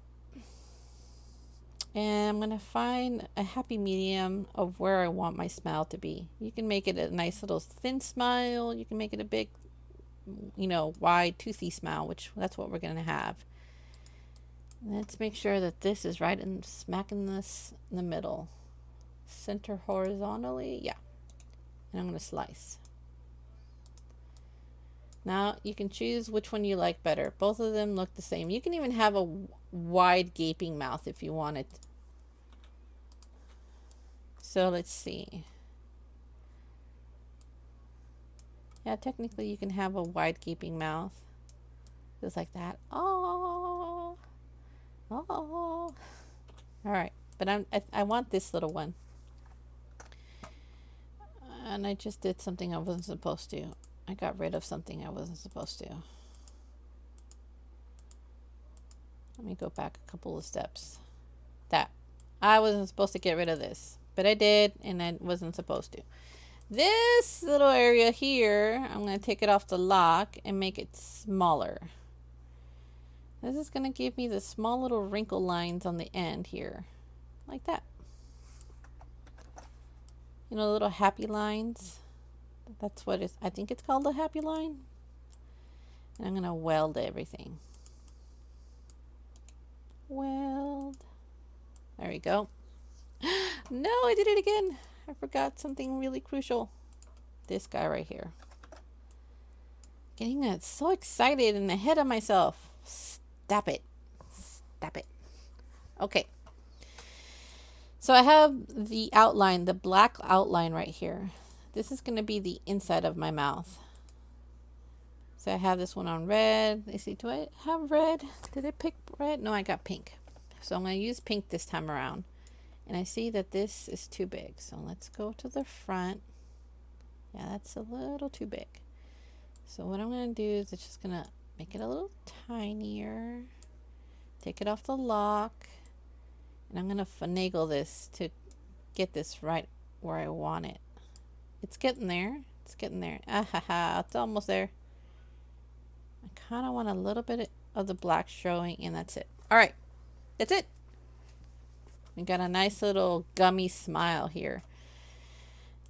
And I'm going to find a happy medium of where I want my smile to be. You can make it a nice little thin smile. You can make it a big, wide, toothy smile, which that's what we're going to have. Let's make sure that this is right in smack in this in the middle. Center horizontally. Yeah. And I'm going to slice. Now you can choose which one you like better. Both of them look the same. You can even have a wide gaping mouth if you want it. So let's see. Yeah, technically you can have a wide gaping mouth. Just like that. Oh. Oh. All right. But I want this little one. And I just did something I wasn't supposed to. I got rid of something I wasn't supposed to. Let me go back a couple of steps. That. I wasn't supposed to get rid of this. But I did, and I wasn't supposed to. This little area here, I'm going to take it off the lock and make it smaller. This is going to give me the small little wrinkle lines on the end here. Like that. You know, little happy lines. That's what I think it's called, a happy line. And I'm going to weld everything. Weld. There we go. No, I did it again. I forgot something really crucial. This guy right here. Getting so excited and ahead of myself. Stop it. Stop it. Okay. So I have the outline, the black outline right here. This is going to be the inside of my mouth. So I have this one on red. Let's see, do I have red? Did I pick red? No, I got pink. So I'm going to use pink this time around. And I see that this is too big. So let's go to the front. Yeah, that's a little too big. So what I'm going to do is it's just going to make it a little tinier. Take it off the lock. And I'm going to finagle this to get this right where I want it. It's getting there. It's getting there. Ah ha ha. It's almost there. I kind of want a little bit of the black showing, and that's it. All right. That's it. We got a nice little gummy smile here.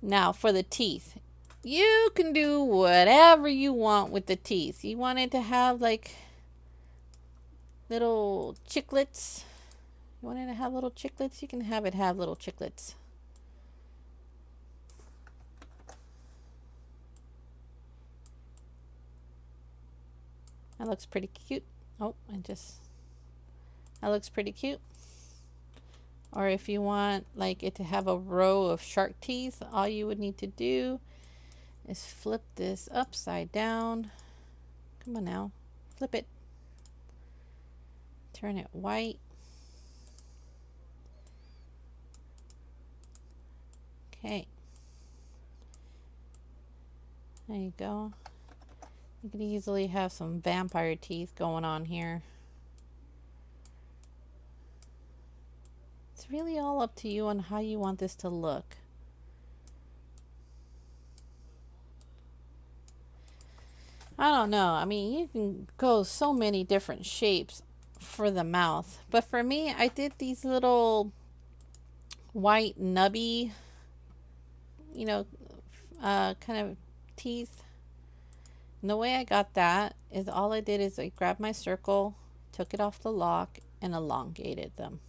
Now for the teeth. You can do whatever you want with the teeth. You want it to have like little chiclets. You want it to have little chiclets? You can have it have little chiclets. That looks pretty cute. Oh, that looks pretty cute. Or if you want like it to have a row of shark teeth, all you would need to do is flip this upside down. Come on now, flip it. Turn it white. Okay. There you go. You could easily have some vampire teeth going on here. It's really all up to you on how you want this to look. I don't know. I mean, you can go so many different shapes for the mouth. But for me, I did these little white nubby, kind of teeth. And the way I got that is all I did is I grabbed my circle, took it off the lock, and elongated them.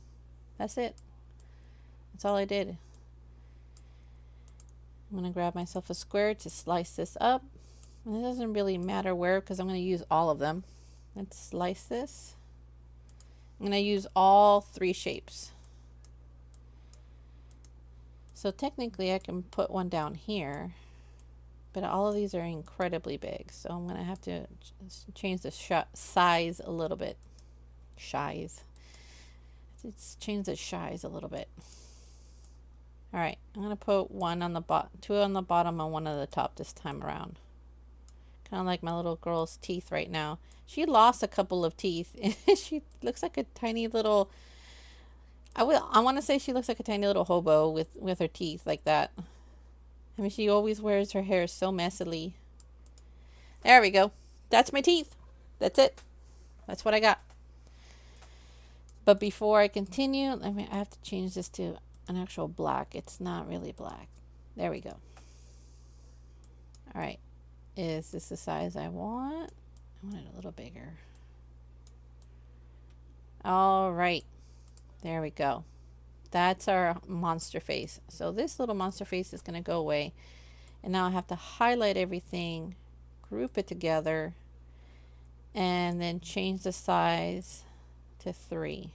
That's it. That's all I did. I'm going to grab myself a square to slice this up. And it doesn't really matter where because I'm going to use all of them. Let's slice this. I'm going to use all three shapes. So technically I can put one down here. But all of these are incredibly big. So I'm going to have to change the size a little bit. Let's change the size a little bit. All right, I'm going to put one on the bottom, two on the bottom and one on the top this time around. Kind of like my little girl's teeth right now. She lost a couple of teeth. She looks like a tiny little, I want to say she looks like a tiny little hobo with her teeth like that. I mean, she always wears her hair so messily. There we go. That's my teeth. That's it. That's what I got. But before I continue, I have to change this to an actual black. It's not really black. There we go. All right. Is this the size I want? I want it a little bigger. All right. There we go. That's our monster face. So this little monster face is going to go away. And now I have to highlight everything, group it together, and then change the size to 3.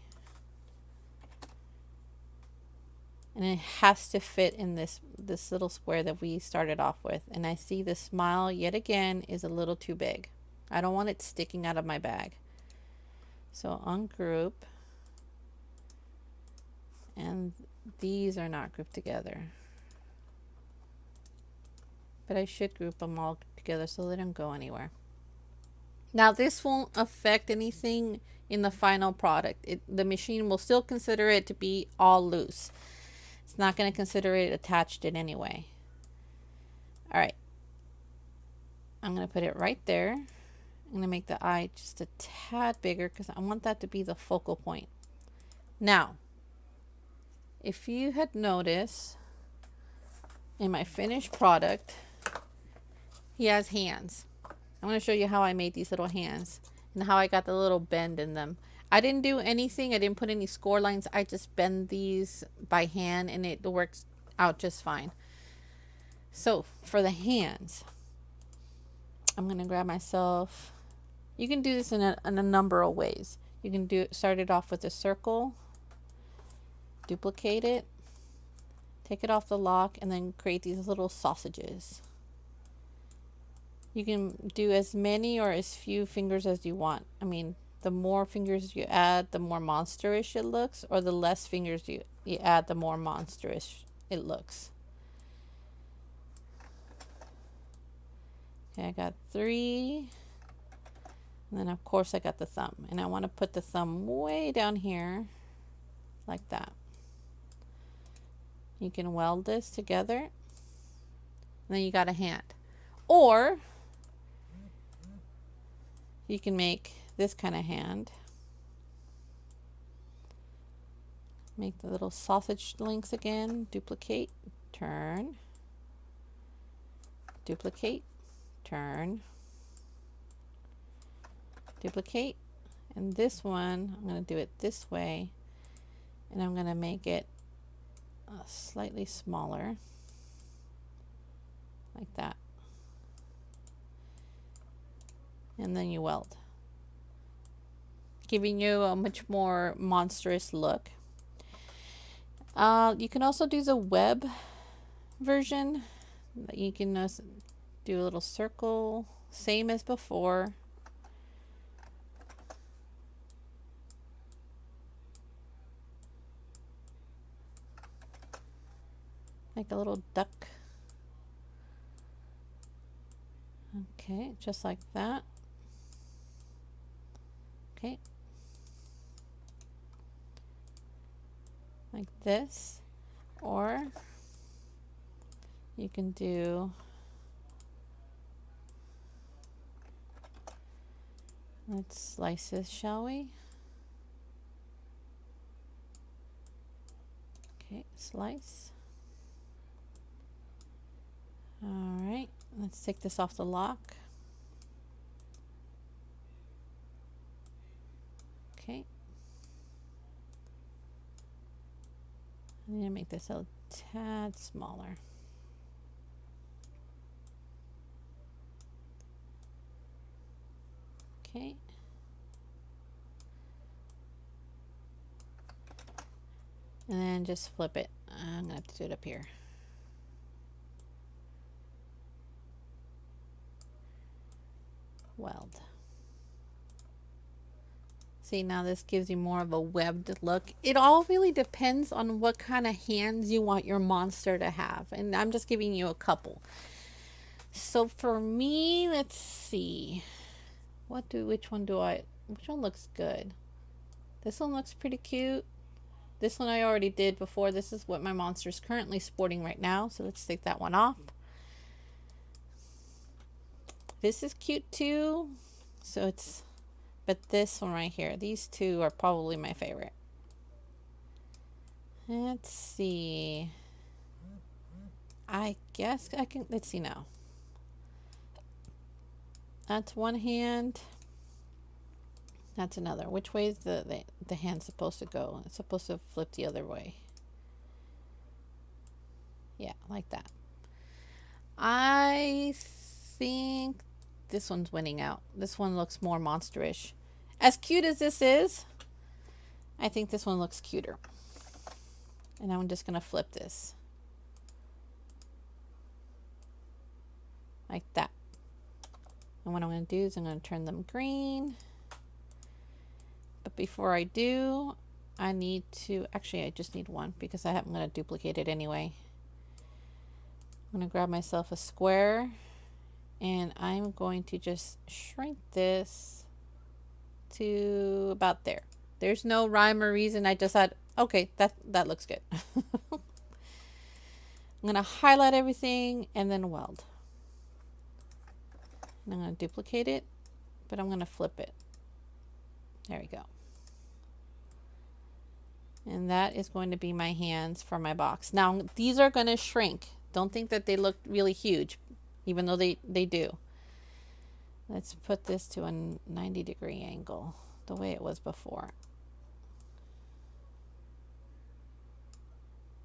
And it has to fit in this little square that we started off with. And I see the smile yet again is a little too big. I don't want it sticking out of my bag. So ungroup. And these are not grouped together. But I should group them all together so they don't go anywhere. Now this won't affect anything in the final product. The machine will still consider it to be all loose. It's not going to consider it attached in any way. All right. I'm going to put it right there. I'm going to make the eye just a tad bigger because I want that to be the focal point. Now, if you had noticed in my finished product, he has hands. I'm going to show you how I made these little hands and how I got the little bend in them. I didn't do anything. I didn't put any score lines. I just bend these by hand and it works out just fine. So for the hands, I'm going to grab myself. You can do this in a number of ways. You can start it off with a circle, duplicate it, take it off the lock, and then create these little sausages. You can do as many or as few fingers as you want. I mean, the more fingers you add, the more monsterish it looks, or the less fingers you add, the more monsterish it looks. Okay, I got 3. And then of course I got the thumb. And I want to put the thumb way down here, like that. You can weld this together. And then you got a hand. Or you can make this kind of hand. Make the little sausage links again. Duplicate, turn, duplicate, turn, duplicate. And this one, I'm going to do it this way. And I'm going to make it slightly smaller. Like that. And then you weld, giving you a much more monstrous look. You can also do the web version. You can do a little circle, same as before. Like a little duck. Okay, just like that. Okay. Like this. Or you can do let's slice this, shall we? Okay, slice. All right, let's take this off the lock. Okay. I'm going to make this a tad smaller. Okay. And then just flip it. I'm going to have to do it up here. Weld. See, now this gives you more of a webbed look. It all really depends on what kind of hands you want your monster to have. And I'm just giving you a couple. So for me, let's see. Which one looks good? This one looks pretty cute. This one I already did before. This is what my monster is currently sporting right now. So let's take that one off. This is cute too. But this one right here, these two are probably my favorite. Let's see. I guess I can, let's see now. That's one hand. That's another. Which way is the hand supposed to go? It's supposed to flip the other way. Yeah, like that. I think this one's winning out. This one looks more monsterish. As cute as this is, I think this one looks cuter. And I'm just going to flip this. Like that. And what I'm going to do is I'm going to turn them green. But before I do, I need to, actually I just need one because I'm going to duplicate it anyway. I'm going to grab myself a square and I'm going to just shrink this to about there. There's no rhyme or reason. I just thought, okay, that looks good. I'm going to highlight everything and then weld. And I'm going to duplicate it, but I'm going to flip it. There we go. And that is going to be my hands for my box. Now, these are going to shrink. Don't think that they look really huge, even though they do. Let's put this to a 90-degree angle, the way it was before.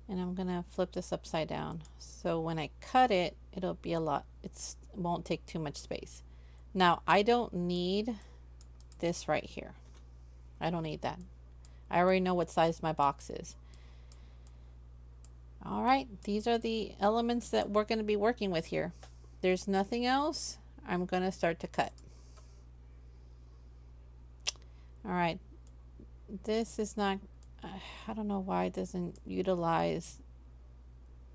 And I'm going to flip this upside down. So when I cut it, it'll be a lot. It won't take too much space. Now, I don't need this right here. I don't need that. I already know what size my box is. All right, these are the elements that we're going to be working with here. There's nothing else. I'm going to start to cut. All right, this is not, I don't know why it doesn't utilize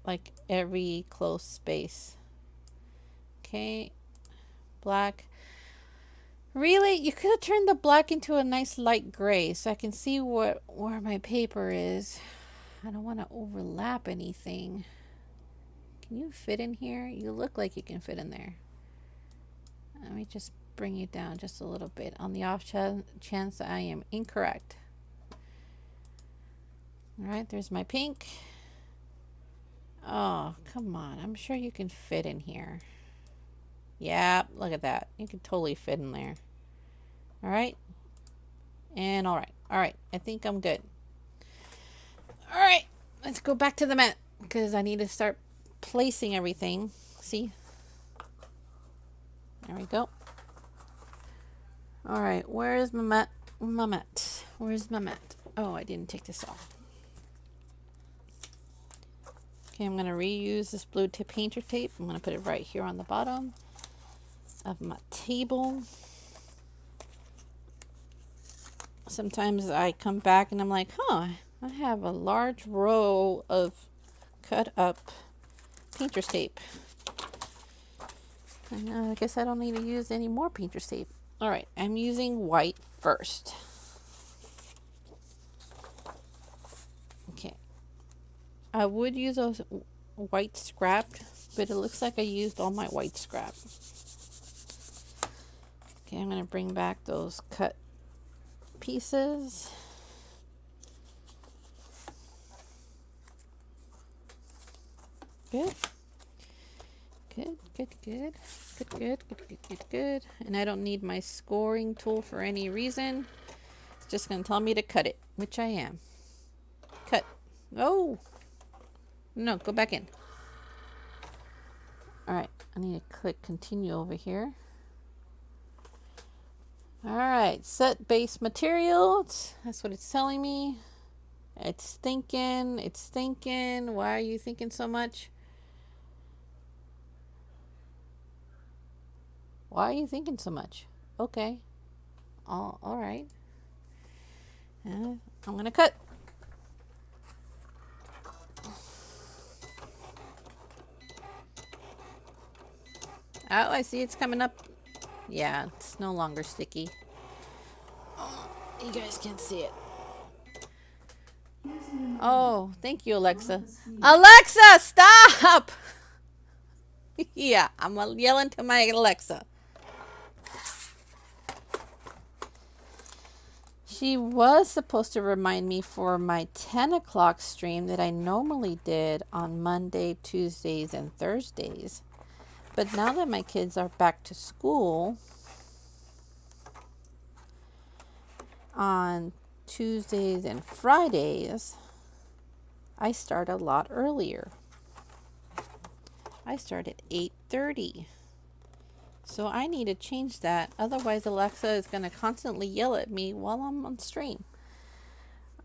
like every close space. Okay, black. Really, you could have turned the black into a nice light gray so I can see where my paper is. I don't want to overlap anything. Can you fit in here? You look like you can fit in there. Let me just bring you down just a little bit on the off chance that I am incorrect. All right, there's my pink. Oh, come on. I'm sure you can fit in here. Yeah, look at that. You can totally fit in there. All right. And all right. All right. I think I'm good. All right. Let's go back to the mat because I need to start placing everything. See? There we go. All right. Where is my mat? My mat. Where's my mat? Oh, I didn't take this off. Okay, I'm going to reuse this blue tip painter tape. I'm going to put it right here on the bottom of my table. Sometimes I come back and I'm like, I have a large row of cut up painter's tape. And I guess I don't need to use any more painter's tape. All right, I'm using white first. Okay. I would use a white scrap, but it looks like I used all my white scrap. Okay, I'm going to bring back those cut pieces. Good. Good, good, good. Good, good, good, good, good, good. And I don't need my scoring tool for any reason. It's just going to tell me to cut it, which I am. Cut. Oh! No, go back in. Alright, I need to click continue over here. Alright, set base materials. That's what it's telling me. It's thinking, it's thinking. Why are you thinking so much? Why are you thinking so much? Okay. Alright. I'm going to cut. Oh, I see it's coming up. Yeah, it's no longer sticky. Oh, you guys can't see it. Oh, thank you, Alexa. Alexa, stop! Yeah, I'm yelling to my Alexa. She was supposed to remind me for my 10 o'clock stream that I normally did on Monday, Tuesdays, and Thursdays. But now that my kids are back to school on Tuesdays and Fridays, I start a lot earlier. I start at 8:30. So I need to change that. Otherwise, Alexa is going to constantly yell at me while I'm on stream.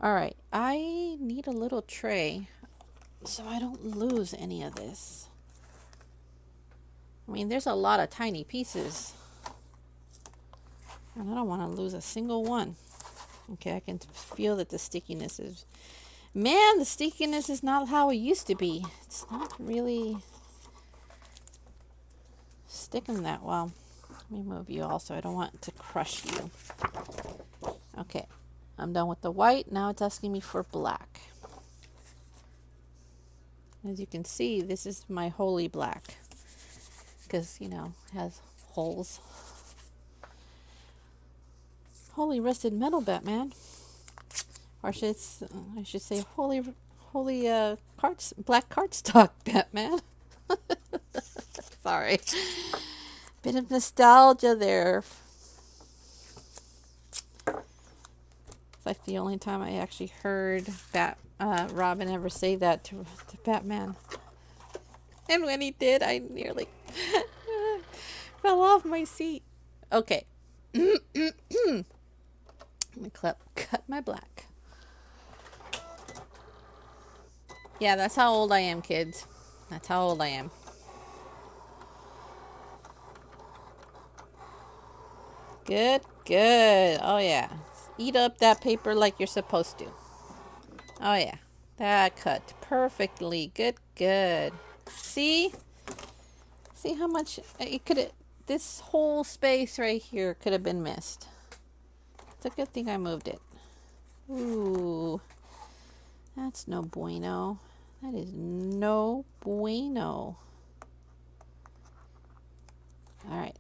All right, I need a little tray so I don't lose any of this. I mean, there's a lot of tiny pieces, and I don't want to lose a single one. Okay, I can feel that the stickiness is... Man, the stickiness is not how it used to be. It's not really sticking that well. Let me move you also. I don't want to crush you. Okay, I'm done with the white. Now it's asking me for black. As you can see, this is my holy black. Because, you know, it has holes. Holy rusted metal, Batman. Or I should say holy black cardstock, Batman. Sorry. Bit of nostalgia there. It's like the only time I actually heard Robin ever say that to Batman. And when he did, I nearly fell off my seat. Okay. I'm going to cut my black. Yeah, that's how old I am, kids. That's how old I am. Good, good. Oh, yeah. Eat up that paper like you're supposed to. Oh, yeah. That cut perfectly. Good, good. See? See how much it could have... This whole space right here could have been missed. It's a good thing I moved it. Ooh. That's no bueno. That is no bueno. All right.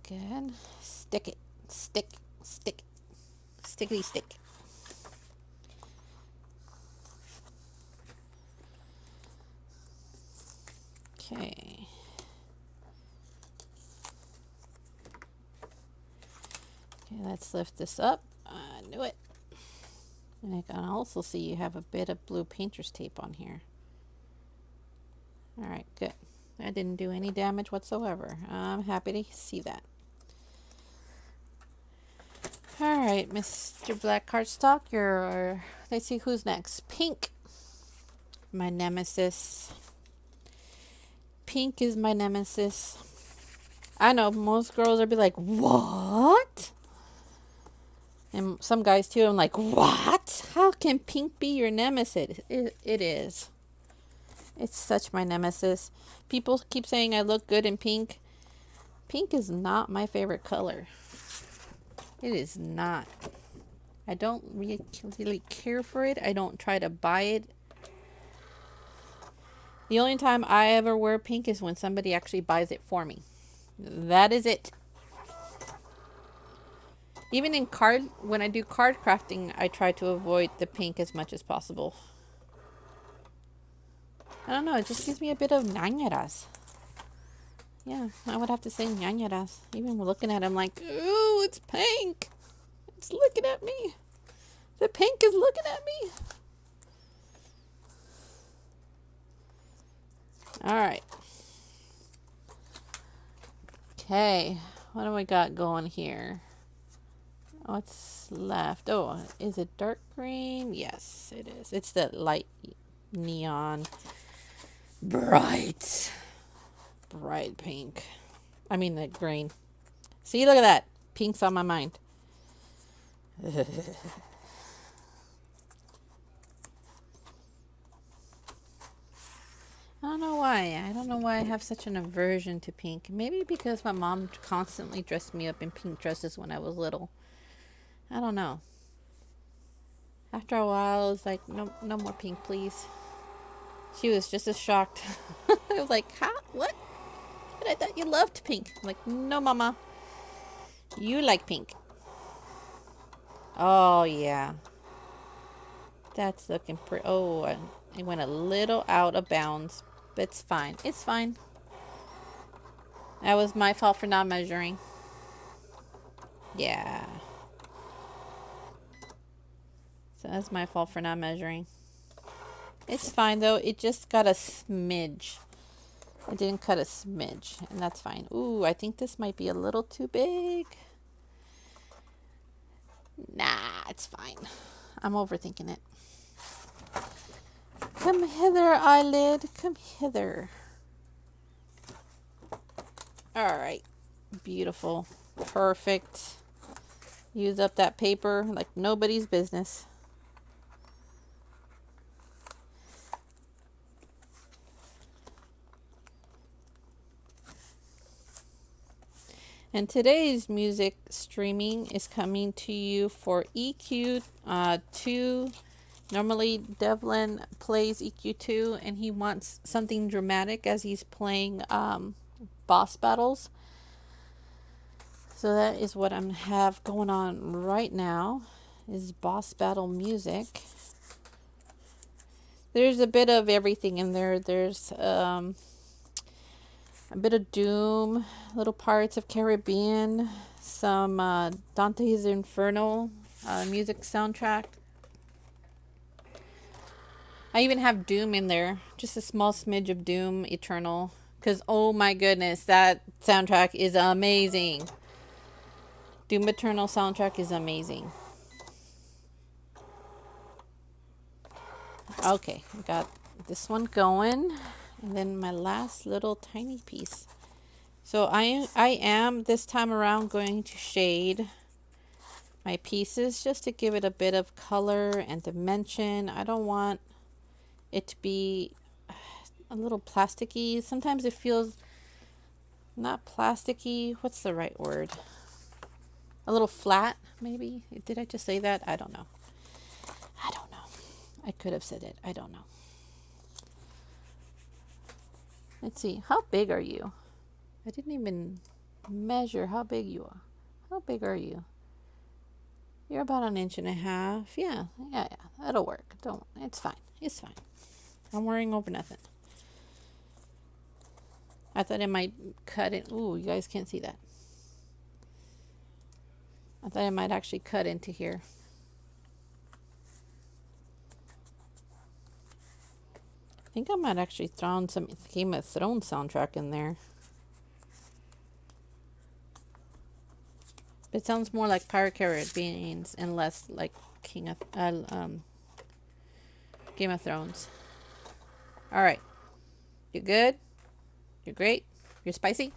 Good. Stick it. Stick. Stick. Stickity stick. Okay. Okay, let's lift this up. I knew it. And I can also see you have a bit of blue painter's tape on here. All right, good. That didn't do any damage whatsoever. I'm happy to see that. All right, Mr. Black Cardstock, let's see who's next. Pink, my nemesis. Pink is my nemesis. I know most girls will be like, what? And some guys too, I'm like, what? How can pink be your nemesis? It is. It's such my nemesis. People keep saying I look good in pink. Pink is not my favorite color. It is not. I don't really care for it. I don't try to buy it. The only time I ever wear pink is when somebody actually buys it for me. That is it. Even in when I do card crafting, I try to avoid the pink as much as possible. I don't know, it just gives me a bit of ñañaras. Yeah, I would have to say ñañaras. Even looking at it, I'm like, ooh, it's pink. It's looking at me. The pink is looking at me. All right. Okay, what do we got going here? What's left? Oh, is it dark green? Yes, it is. It's the light neon. Bright pink. I mean the green. See, look at that. Pink's on my mind. I don't know why. I don't know why I have such an aversion to pink. Maybe because my mom constantly dressed me up in pink dresses when I was little. I don't know. After a while, I was like, no more pink, please. She was just as shocked. I was like, huh? What? But I thought you loved pink. I'm like, no, Mama. You like pink. Oh, yeah. That's looking pretty. Oh, it went a little out of bounds. But it's fine. It's fine. That was my fault for not measuring. Yeah. So that's my fault for not measuring. It's fine though. It just got a smidge. I didn't cut a smidge, and that's fine. Ooh, I think this might be a little too big. Nah, it's fine. I'm overthinking it. Come hither, eyelid. Come hither. All right. Beautiful. Perfect. Use up that paper like nobody's business. And today's music streaming is coming to you for EQ 2. Normally Devlin plays EQ 2 and he wants something dramatic as he's playing boss battles. So that is what I have going on right now, is boss battle music. There's a bit of everything in there. There's a bit of Doom, little Pirates of Caribbean, some Dante's Inferno music soundtrack. I even have Doom in there, just a small smidge of Doom Eternal, because oh my goodness, that soundtrack is amazing. Doom Eternal soundtrack is amazing. Okay, I got this one going, and then my last little tiny piece. So I am this time around going to shade my pieces just to give it a bit of color and dimension. I don't want it to be a little plasticky. Sometimes it feels not plasticky. What's the right word? A little flat, maybe. Did I just say that? I don't know. I don't know. I could have said it. I don't know. Let's see. How big are you? I didn't even measure how big you are. How big are you? You're about 1.5 inches. Yeah. That'll work. Don't. It's fine. It's fine. I'm worrying over nothing. I thought it might cut it. Ooh, you guys can't see that. I thought it might actually cut into here. I think I might actually throw some Game of Thrones soundtrack in there. It sounds more like Pirate Caribbeans and less like Game of Thrones. All right, you good? You're great. You're spicy.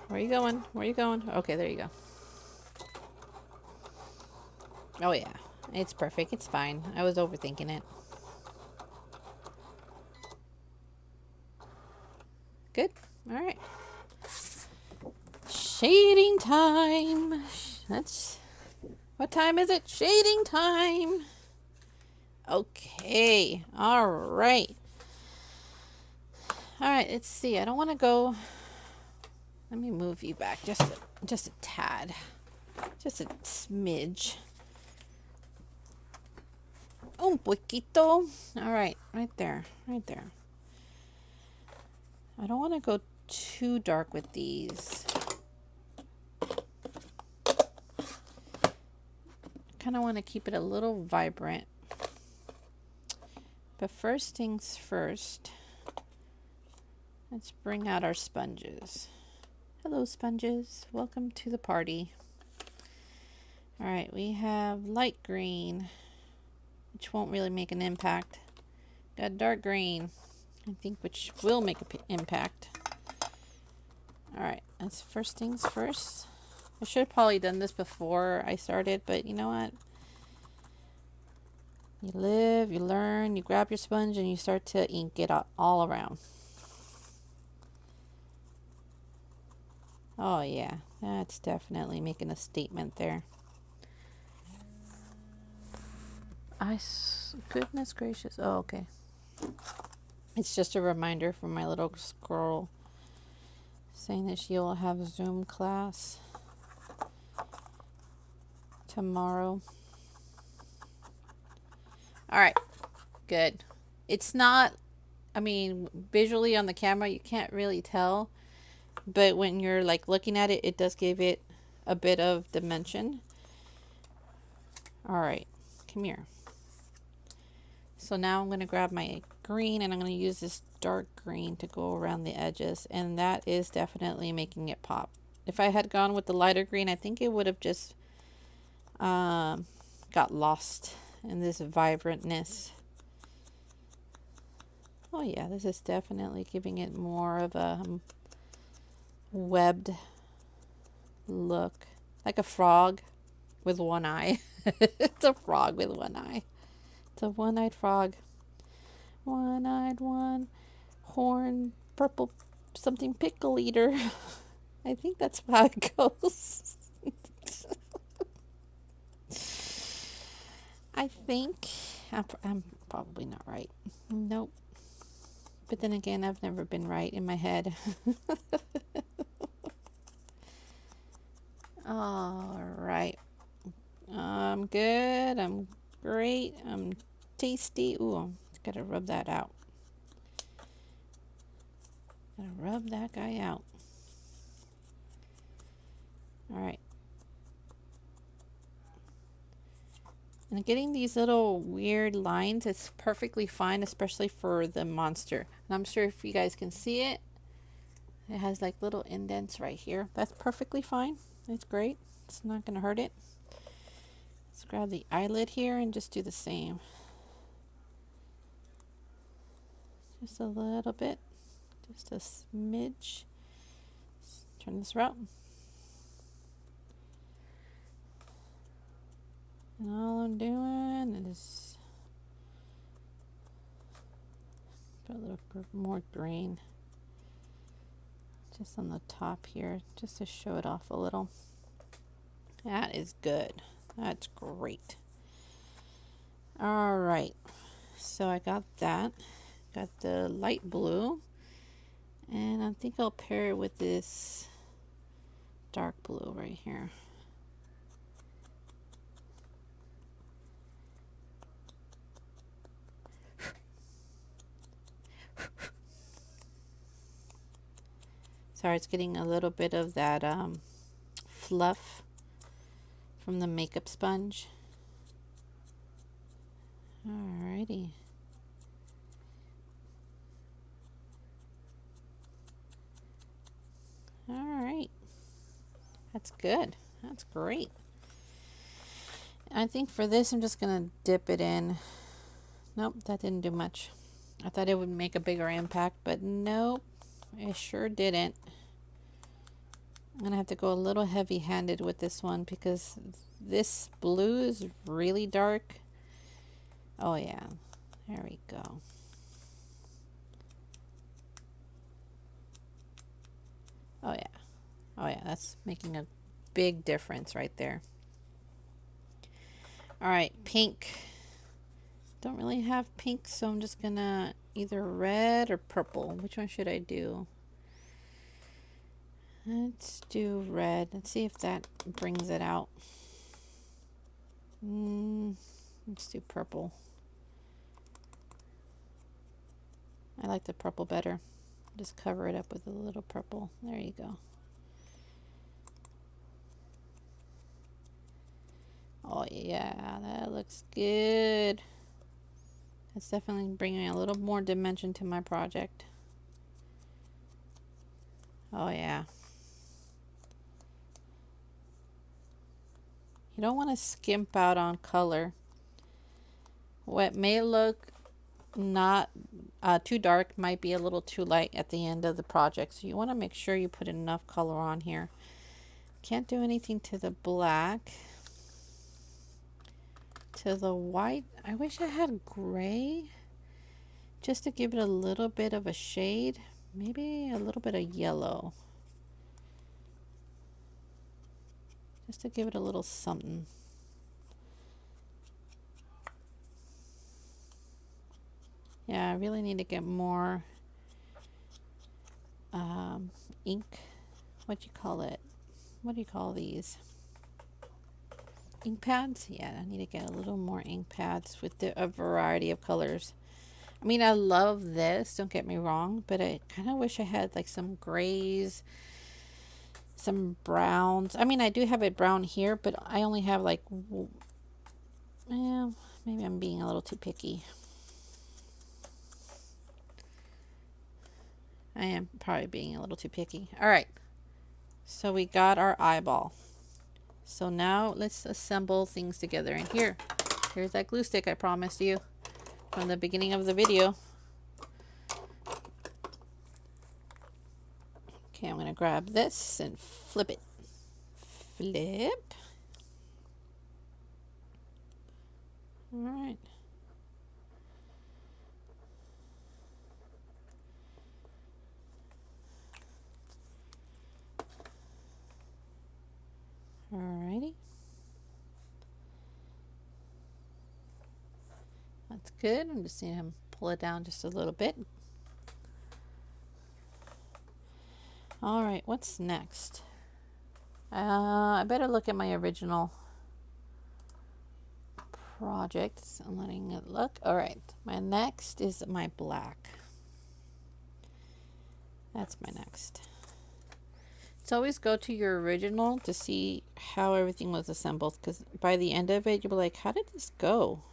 Where are you going? Where are you going? Okay, there you go. Oh yeah, it's perfect. It's fine. I was overthinking it. Good. All right. Shading time. What time is it? Shading time. Okay. All right. All right. Let's see. I don't want to go. Let me move you back just a tad, just a smidge. Un poquito. All right. Right there. Right there. I don't want to go too dark with these. Kind of want to keep it a little vibrant. But first things first, let's bring out our sponges. Hello, sponges. Welcome to the party. All right, we have light green, which won't really make an impact. Got dark green, I think, which will make an impact. All right, that's first things first. I should have probably done this before I started, but you know what? You live, you learn, you grab your sponge, and you start to ink it all around. Oh yeah, that's definitely making a statement there. Goodness gracious. Oh, okay. It's just a reminder from my little squirrel saying that she'll have a Zoom class. tomorrow. All right, good. It's not, I mean, visually on the camera, you can't really tell, but when you're like looking at it, it does give it a bit of dimension. All right, come here. So now I'm going to grab my green and I'm going to use this dark green to go around the edges, and that is definitely making it pop. If I had gone with the lighter green, I think it would have just got lost in this vibrantness. Oh yeah, this is definitely giving it more of a webbed look, like a frog with one eye. It's a frog with one eye. It's a one-eyed frog. One-eyed, one horn, purple something pickle eater. I think that's how it goes. I think I'm probably not right. Nope. But then again, I've never been right in my head. All right. I'm good. I'm great. I'm tasty. Ooh, gotta rub that out. Gotta rub that guy out. All right. And getting these little weird lines is perfectly fine, especially for the monster. And I'm sure if you guys can see it, it has like little indents right here. That's perfectly fine. It's great. It's not going to hurt it. Let's grab the eyelid here and just do the same. Just a little bit. Just a smidge. Turn this around. And all I'm doing is put a little more green just on the top here, just to show it off a little. That is good. That's great. All right, so I got that. Got the light blue, and I think I'll pair it with this dark blue right here. Sorry, it's getting a little bit of that fluff from the makeup sponge. Alrighty. Alright. That's good. That's great. I think for this, I'm just going to dip it in. Nope, that didn't do much. I thought it would make a bigger impact, but nope, it sure didn't. I'm going to have to go a little heavy-handed with this one because this blue is really dark. Oh yeah, there we go. Oh yeah, oh yeah, that's making a big difference right there. All right, pink. Don't really have pink, so I'm just gonna either red or purple. Which one should I do? Let's do red. Let's see if that brings it out. Let's do purple. I like the purple better. Just cover it up with a little purple. There you go. Oh yeah, that looks good. That's definitely bringing a little more dimension to my project. Oh yeah. You don't want to skimp out on color. What may look not too dark might be a little too light at the end of the project. So you want to make sure you put enough color on here. Can't do anything to the black. To the white, I wish I had gray. Just to give it a little bit of a shade. Maybe a little bit of yellow. Just to give it a little something. Yeah, I really need to get more ink. What do you call it? What do you call these? ink pads. Yeah, I need to get a little more ink pads with a variety of colors. I mean, I love this, don't get me wrong, but I kind of wish I had like some grays, some browns. I mean, I do have it brown here, but I only have like, well, maybe I'm being a little too picky. I am probably being a little too picky. All right, so we got our eyeball. So now let's assemble things together. And here's that glue stick I promised you from the beginning of the video. Okay, I'm going to grab this and flip it. Flip. All right. Alrighty. That's good. I'm just going to pull it down just a little bit. All right, what's next? I better look at my original projects. I'm letting it look. All right, my next is my black. That's my next. So always go to your original to see how everything was assembled, because by the end of it, you'll be like, how did this go?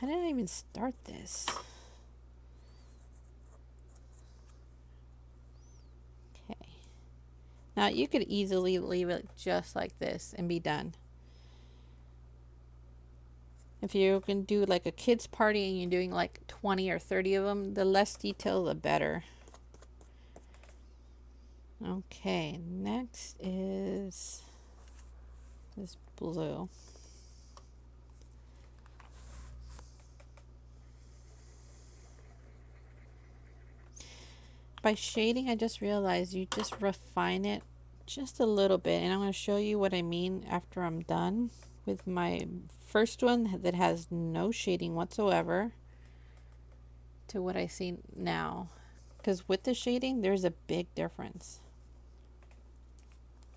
How did I even start this? Okay. Now you could easily leave it just like this and be done. If you can do like a kids party and you're doing like 20 or 30 of them, the less detail, the better. Okay, next is this blue. By shading, I just realized you just refine it just a little bit, and I'm going to show you what I mean after I'm done with my first one that has no shading whatsoever to what I see now, because with the shading there's a big difference.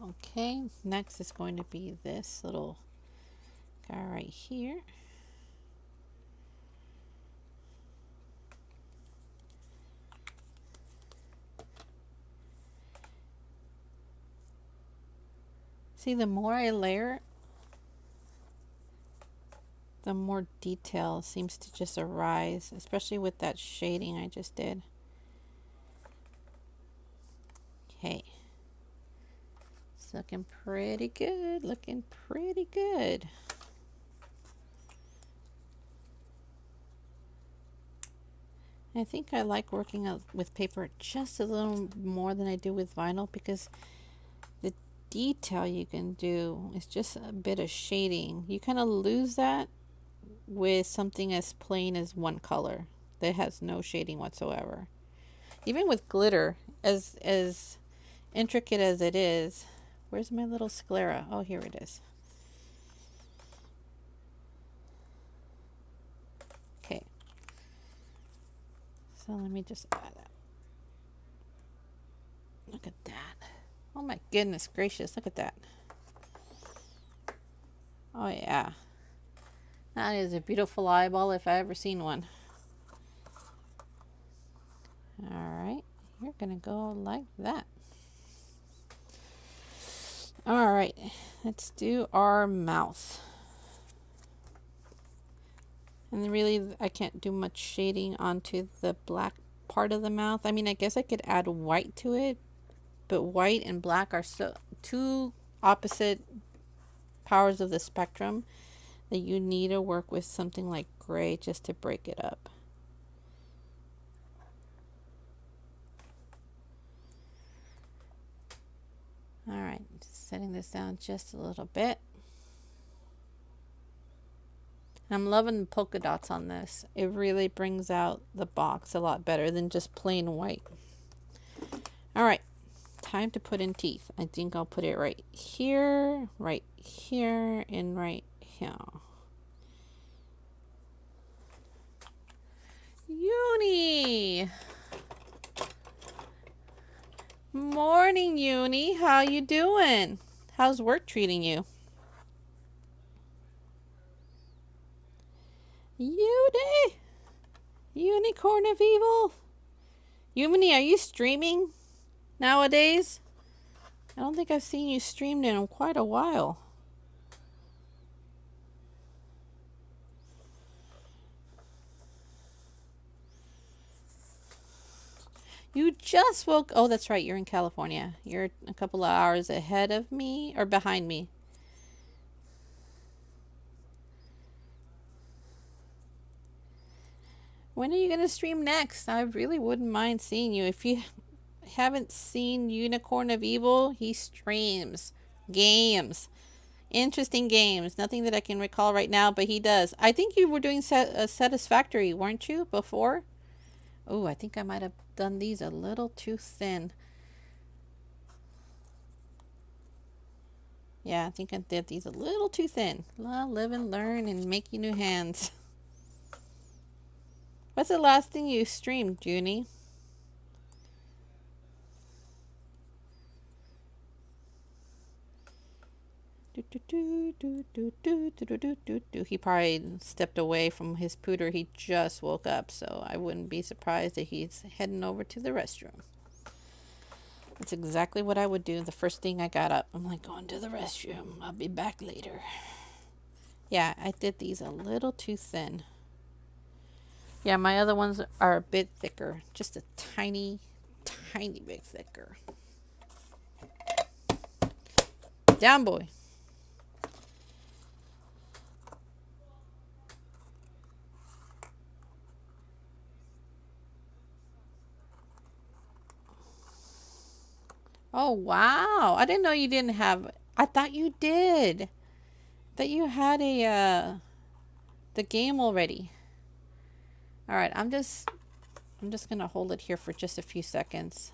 Okay, next is going to be this little guy right here. See, the more I layer, the more detail seems to just arise, especially with that shading I just did. Okay. It's looking pretty good, looking pretty good. I think I like working with paper just a little more than I do with vinyl, because the detail you can do is just a bit of shading. You kind of lose that with something as plain as one color that has no shading whatsoever. Even with glitter, as intricate as it is. Where's my little sclera? Oh, here it is. Okay. So let me just add that. Look at that. Oh my goodness gracious, look at that. Oh yeah. That is a beautiful eyeball if I ever seen one. Alright, you're gonna go like that. Alright, let's do our mouth. And really, I can't do much shading onto the black part of the mouth. I mean, I guess I could add white to it, but white and black are so two opposite powers of the spectrum that you need to work with something like gray just to break it up. All right, just setting this down just a little bit. I'm loving the polka dots on this. It really brings out the box a lot better than just plain white. All right, time to put in teeth. I think I'll put it right here, and right here. Uni! Morning, Uni. How you doing? How's work treating you? Uni! Unicorn of Evil! Uni, are you streaming nowadays? I don't think I've seen you streamed in quite a while. You just woke. Oh, that's right. You're in California. You're a couple of hours ahead of me or behind me. When are you going to stream next? I really wouldn't mind seeing you. If you haven't seen Unicorn of Evil, he streams games. Interesting games. Nothing that I can recall right now, but he does. I think you were doing Satisfactory, weren't you, before? Oh, I think I might have done these a little too thin. Yeah, I think I did these a little too thin. Live and learn and make you new hands. What's the last thing you streamed, Junie? He probably stepped away from his pooter. He just woke up, so I wouldn't be surprised if he's heading over to the restroom. That's exactly what I would do the first thing I got up. I'm like, going to the restroom. I'll be back later. Yeah, I did these a little too thin. Yeah, my other ones are a bit thicker. Just a tiny, tiny bit thicker. Down, boy. Oh, wow. I didn't know you didn't have. I thought you did. That you had the game already. All right, I'm just going to hold it here for just a few seconds.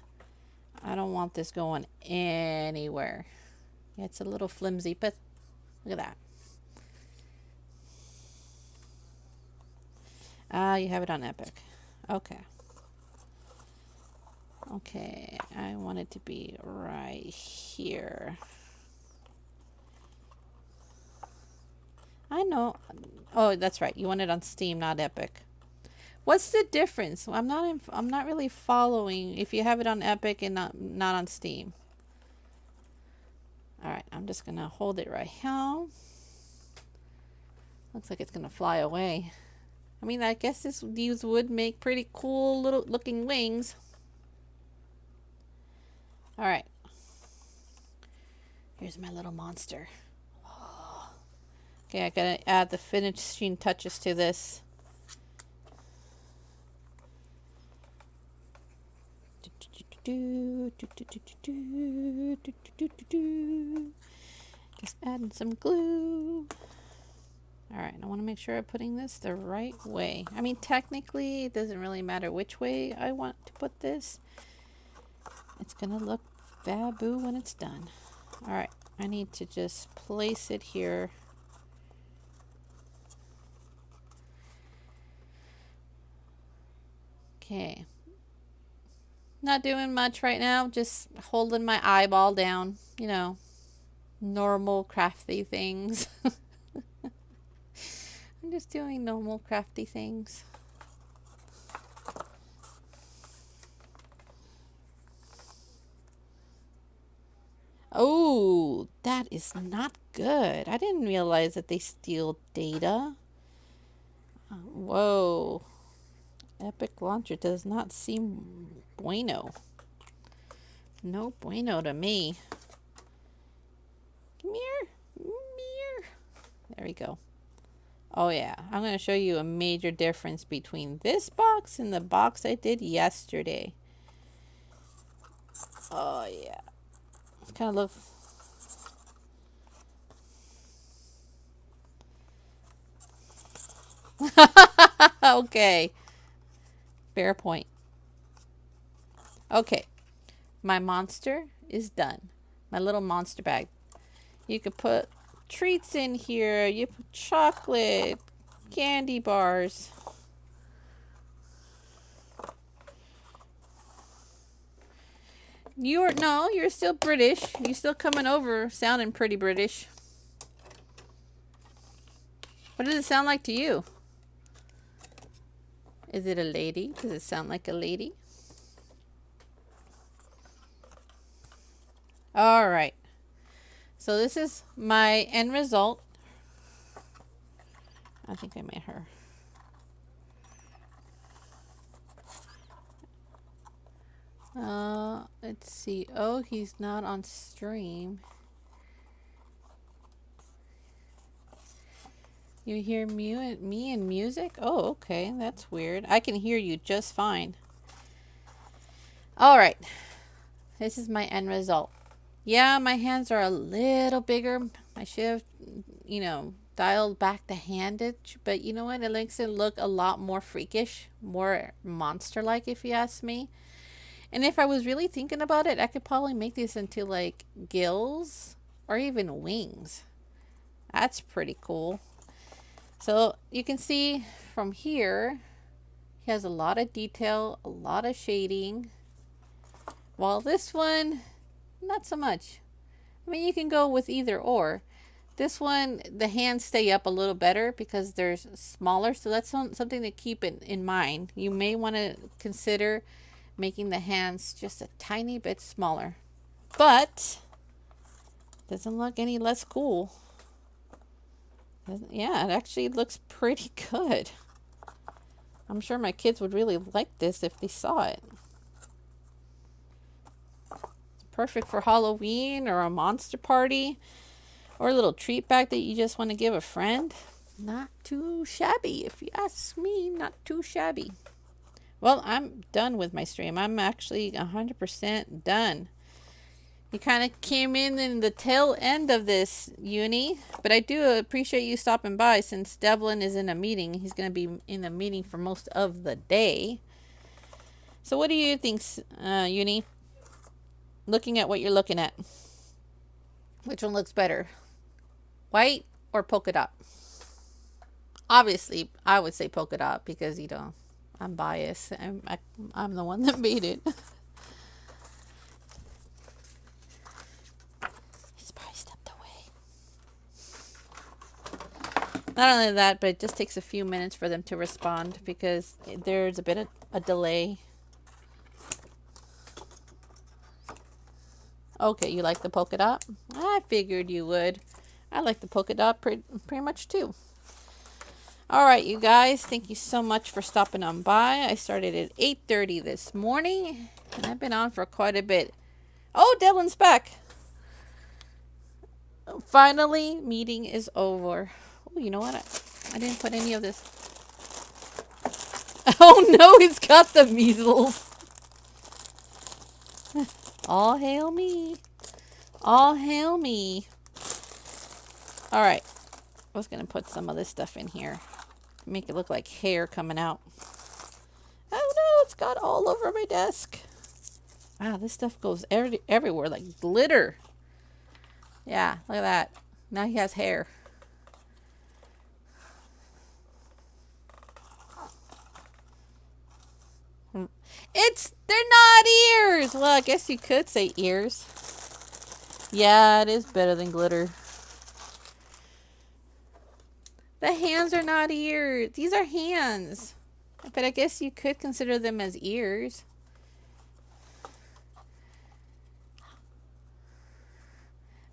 I don't want this going anywhere. Yeah, it's a little flimsy, but look at that. Ah, you have it on Epic. Okay. Okay, I want it to be right here. I know. Oh, that's right. You want it on Steam, not Epic. What's the difference? I'm not really following if you have it on Epic and not on Steam. All right, I'm just going to hold it right here. Looks like it's going to fly away. I mean, I guess these would make pretty cool little looking wings. All right. Here's my little monster. Oh. Okay, I got to add the finishing touches to this. Just adding some glue. Alright, I want to make sure I'm putting this the right way. I mean, technically, it doesn't really matter which way I want to put this. It's going to look faboo when it's done. Alright, I need to just place it here. Okay. Not doing much right now, just holding my eyeball down, you know, normal crafty things. I'm just doing normal crafty things. Oh, that is not good. I didn't realize that they steal data. Whoa. Epic Launcher does not seem bueno. No bueno to me. Come here. Come here. There we go. Oh yeah, I'm going to show you a major difference between this box and the box I did yesterday. Oh yeah. It kind of looks... Okay. Fair point. Okay. My monster is done. My little monster bag. You could put treats in here. You put chocolate, candy bars. You're still British. You're still coming over sounding pretty British. What does it sound like to you? Is it a lady? Does it sound like a lady? All right. So this is my end result. I think I made her. Let's see. Oh, he's not on stream. You hear me and music? Oh, okay. That's weird. I can hear you just fine. All right. This is my end result. Yeah, my hands are a little bigger. I should have, dialed back the handage, but you know what? It makes it look a lot more freakish, more monster-like if you ask me. And if I was really thinking about it, I could probably make this into like gills or even wings. That's pretty cool. So you can see from here, he has a lot of detail, a lot of shading. While this one, not so much. I mean, you can go with either or. This one, the hands stay up a little better because they're smaller. So that's something to keep in mind. You may want to consider making the hands just a tiny bit smaller. But doesn't look any less cool. Yeah, it actually looks pretty good. I'm sure my kids would really like this if they saw it. Perfect for Halloween or a monster party or a little treat bag that you just want to give a friend. Not too shabby, if you ask me. Not too shabby. Well, I'm done with my stream. I'm actually 100% done. You kind of came in the tail end of this, Uni, but I do appreciate you stopping by since Devlin is in a meeting. He's going to be in a meeting for most of the day. So what do you think, Uni? Looking at what you're looking at. Which one looks better? White or polka dot? Obviously, I would say polka dot because, I'm biased. I'm the one that made it. He's probably stepped away. Not only that, but it just takes a few minutes for them to respond because there's a bit of a delay. Okay, you like the polka dot? I figured you would. I like the polka dot pretty much too. All right, you guys, thank you so much for stopping on by. I started at 8:30 this morning, and I've been on for quite a bit. Oh, Devlin's back. Finally, meeting is over. Oh, you know what? I didn't put any of this. Oh, no, he's got the measles. All hail me. All hail me. All right. I was going to put some of this stuff in here. Make it look like hair coming out. Oh, no. It's got all over my desk. Wow, this stuff goes everywhere like glitter. Yeah, look at that. Now he has hair. They're not ears. Well, I guess you could say ears. Yeah, it is better than glitter. The hands are not ears. These are hands. But I guess you could consider them as ears.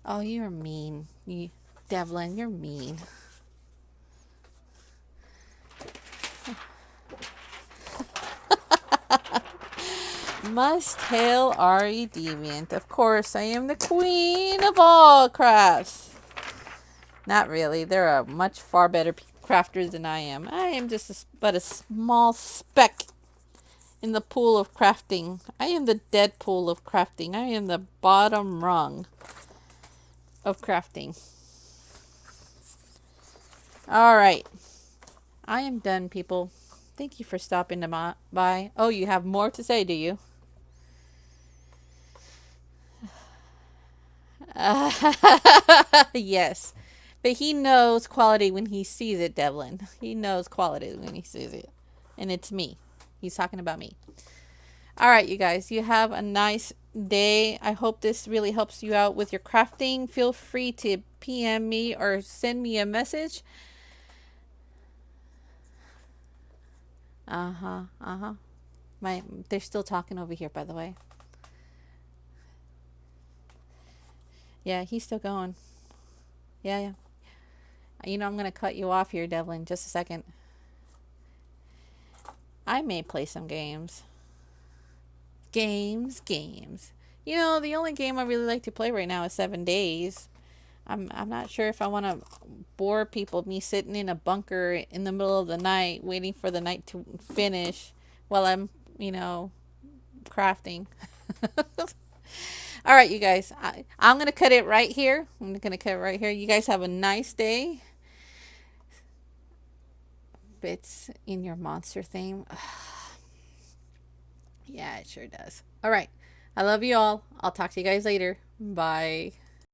Oh, you're mean. Devlin, you're mean. Must hail R.E. Deviant. Of course, I am the queen of all crafts. Not really. There are much far better crafters than I am. I am just but a small speck in the pool of crafting. I am the dead pool of crafting. I am the bottom rung of crafting. All right. I am done, people. Thank you for stopping by. Oh, you have more to say, do you? Yes. But he knows quality when he sees it, Devlin. He knows quality when he sees it. And it's me. He's talking about me. All right, you guys. You have a nice day. I hope this really helps you out with your crafting. Feel free to PM me or send me a message. Uh-huh. Uh-huh. They're still talking over here, by the way. Yeah, he's still going. Yeah, yeah. I'm gonna cut you off here, Devlin, just a second. I may play some games. Games. The only game I really like to play right now is 7 Days. I'm not sure if I want to bore people, me sitting in a bunker in the middle of the night waiting for the night to finish while I'm, crafting. All right, you guys. I'm going to cut it right here. I'm going to cut it right here. You guys have a nice day. Fits in your monster theme. Yeah, it sure does. All right. I love you all. I'll talk to you guys later. Bye.